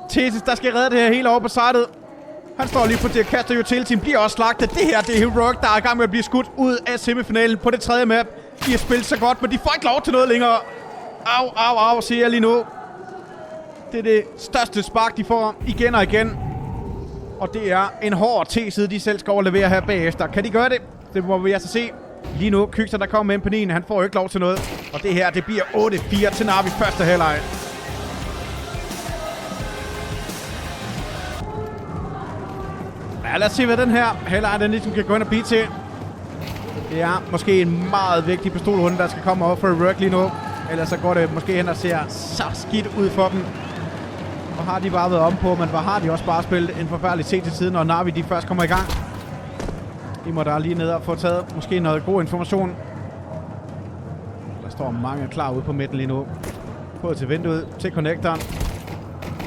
Thesis, der skal redde det her hele over på sidet. Han står lige på det, kaster jo til team, bliver også slagtet. Det her, det er Heroic, der er i gang med at blive skudt ud af semifinalen på det 3. map. De har spillet så godt, men de får ikke lov til noget længere. Au, siger jeg lige nu. Det er det største spark, de får igen og igen. Og det er en hård T-side, de selv skal overlevere her bagefter. Kan de gøre det? Det må vi altså se. Lige nu, Kykser, der kommer med P9, han får jo ikke lov til noget. Og det her, det bliver 8-4 til Na'Vi første halvleg. Ja, lad os se, hvad den her halvleg, den ligesom kan gå ind og blive til. Det er måske en meget vigtig pistolhunde, der skal komme op for Heroic lige nu. Ellers så går det måske hen og ser så skidt ud for dem. Og har de bare været om på, men hvor har de også bare spillet en forfærdelig set til tiden, når Na'Vi de først kommer i gang. De må der lige ned og få taget måske noget god information. Der står mange klar ude på midten lige nu. Både til vinduet, til connectoren.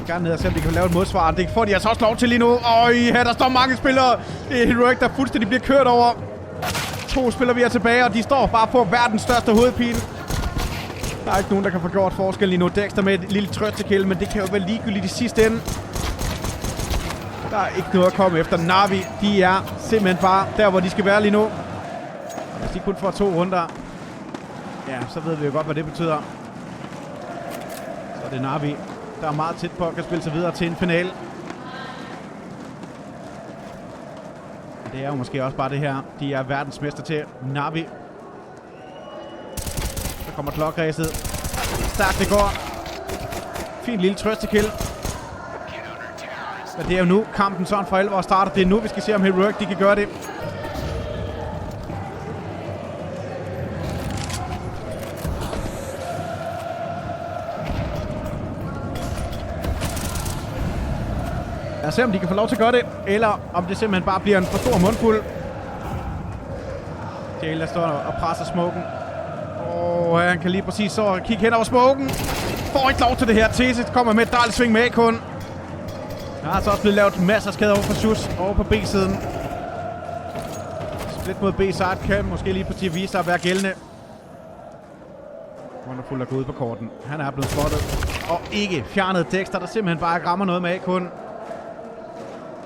Gerne ned og se, om de kan lave et modsvar. Det får de altså også lov til lige nu. Her der står mange spillere. Det er Heroic, der fuldstændig bliver kørt over. 2 spillere vi er tilbage, og de står bare på verdens største hovedpine. Der er ikke nogen, der kan få gjort forskel lige nu. Dexter med et lille trøstekill, men det kan jo være ligegyldigt i sidste ende. Der er ikke noget at komme efter. Na'Vi, de er simpelthen bare der, hvor de skal være lige nu. Hvis de kun får 2 runder, ja, så ved vi jo godt, hvad det betyder. Så det er Na'Vi, der er meget tæt på at kan spille sig videre til en finale. Det er jo måske også bare det her. De er verdensmester til Na'Vi. Så kommer klokræset. Stærkt det går. Fin lille trøstekill. Men det er jo nu kampen sådan for alvor starter. Det er nu, vi skal se, om Heroic de kan gøre det. Lad os se, om de kan få lov til at gøre det, eller om det simpelthen bare bliver en for stor mundfuld. Jael, der står og presser smoken. Han kan lige præcis så kigge hen over smoken. Får ikke lov til det her. Thesis kommer med et dejligt sving med kun. Der er altså også blevet lavet masser af skader over for Sus over på B-siden. Split mod B-side kan måske lige på tid vise sig at være gældende. Wonderful er gået ud på korten. Han er blevet spottet. Og ikke fjernet Dexter, der simpelthen bare rammer noget med A-kun.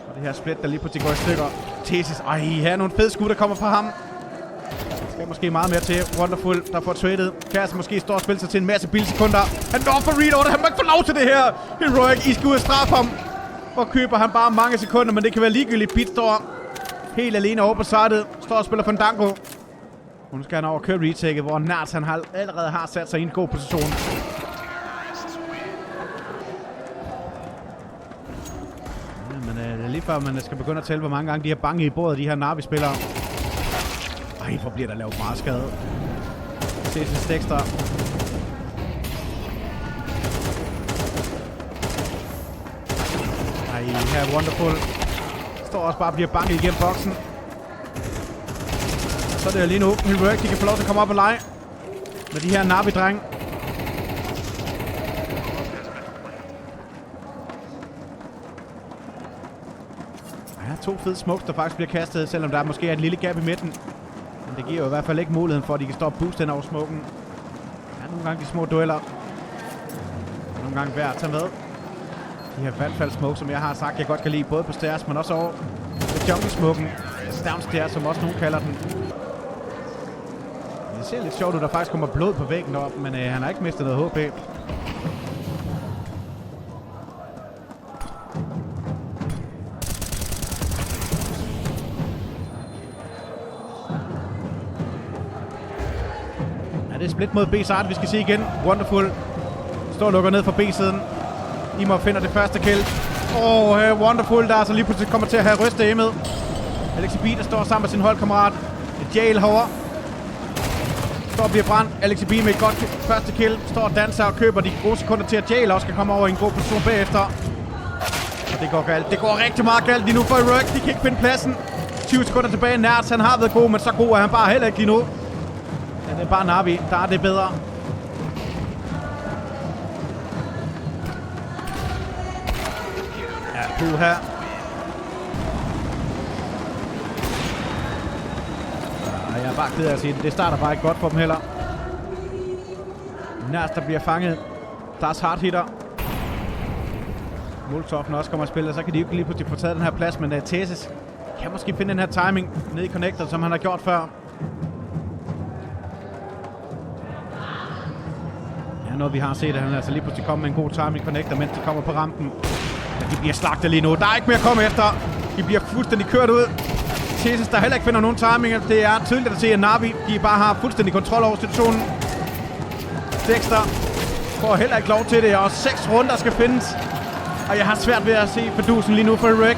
Og det her split, der lige på tid går i stykker. Thesis, her er nogle fede skud, der kommer fra ham. Der skal måske meget mere til. Wonderful, der får traded. Kærs måske står og spiller sig til en masse bilsekunder. Han når for reload, han må ikke få lov til det her. Heroic, I skal ud og straffe ham. Hvor køber han bare mange sekunder, men det kan være ligegyldigt. Pete står helt alene over på sidet. Står og spiller Fandango. Nu skal han over køre retaket, hvor Nats han allerede har sat sig i en god position. Ja, men det er lige før man skal begynde at tælle, hvor mange gange de har bange i bordet, de her Na'Vi-spillere. Hvor bliver der lavet meget skade. Ses Dexter. Her er Wonderful. Står også bare og bliver banket igennem boksen. Så er det lige nu. Heroic, de kan få lov til at komme op og lege med de her Na'Vi-drenge. Ja, 2 fede smokes, der faktisk bliver kastet, selvom der måske er et lille gap i midten. Men det giver jo i hvert fald ikke muligheden for, at de kan stå og booste hen over smoken. Ja, nogle gange de små dueller. Nogle gange værd at tage med. De her vandfald-smoke, som jeg har sagt, jeg godt kan lide, både på stairs, men også over på jungle-smoken. Downstairs, som også nogen kalder den. Det ser lidt sjovt ud, der faktisk kommer blod på væggen deroppe, men han har ikke mistet noget HP. Ja, det er split mod B-side, vi skal se igen. Wonderful står og lukker ned fra B-siden. Imor finder det første kill. Wonderful, der altså lige pludselig kommer til at have ryste hjemmet. Alexi B, der står sammen med sin holdkammerat. Jail herovre. Står og bliver brændt. Alexi B med et godt første kill. Står og danser og køber de gode sekunder til, at Jail også kan komme over i en god position bagefter. Og det går galt. Det går rigtig meget galt lige nu for Heroic. De kan ikke finde pladsen. 20 sekunder tilbage. Nerds, han har været god, men så god er han bare heller ikke lige nu. Ja, det er bare Na'Vi. Der er det bedre. Ja, her. Jeg er bare ked af at sige det. Det starter bare ikke godt for dem heller. Nerds, der bliver fanget. Der er hard hitter. Molotof'en også kommer at spille, og så kan de jo ikke lige pludselig få taget den her plads, men Thesis kan måske finde den her timing ned i connector, som han har gjort før. Ja, noget vi har set, at han altså lige pludselig kommer med en god timing connector, mens de kommer på rampen. Men de bliver slagtet lige nu. Der er ikke mere at komme efter. De bliver fuldstændig kørt ud. Thesis, der heller ikke finder nogen timing. Det er tydeligt at se, at Na'Vi, de bare har fuldstændig kontrol over situationen. Dexter får heller ikke lov til det, og 6 runder skal findes. Og jeg har svært ved at se fordusen lige nu for Heroic,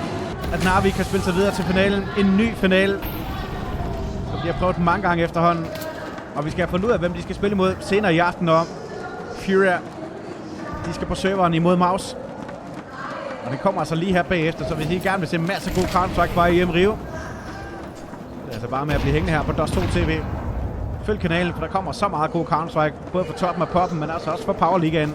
at Na'Vi kan spille sig videre til finalen. En ny finale, som de har prøvet mange gange efterhånden. Og vi skal have fundet ud af, hvem de skal spille imod senere i aften. Og Furia, de skal på serveren imod Mouse. Og det kommer altså lige her bagefter, så hvis I gerne vil se masser af god Counter-Strike fra IM Rio, det er altså bare med at blive hængende her på DOS2 TV. Følg kanalen, for der kommer så meget god Counter-Strike, både for toppen af poppen, men altså også for Power Ligaen.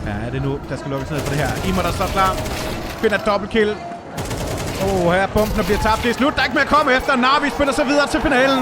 Ja, er det nu, der skal lukkes ned for det her. Imor, der står klar. Finder et dobbeltkill. Her bomben bliver tabt. Det er slut. Der er ikke mere at komme efter. Na'Vi spiller sig videre til finalen.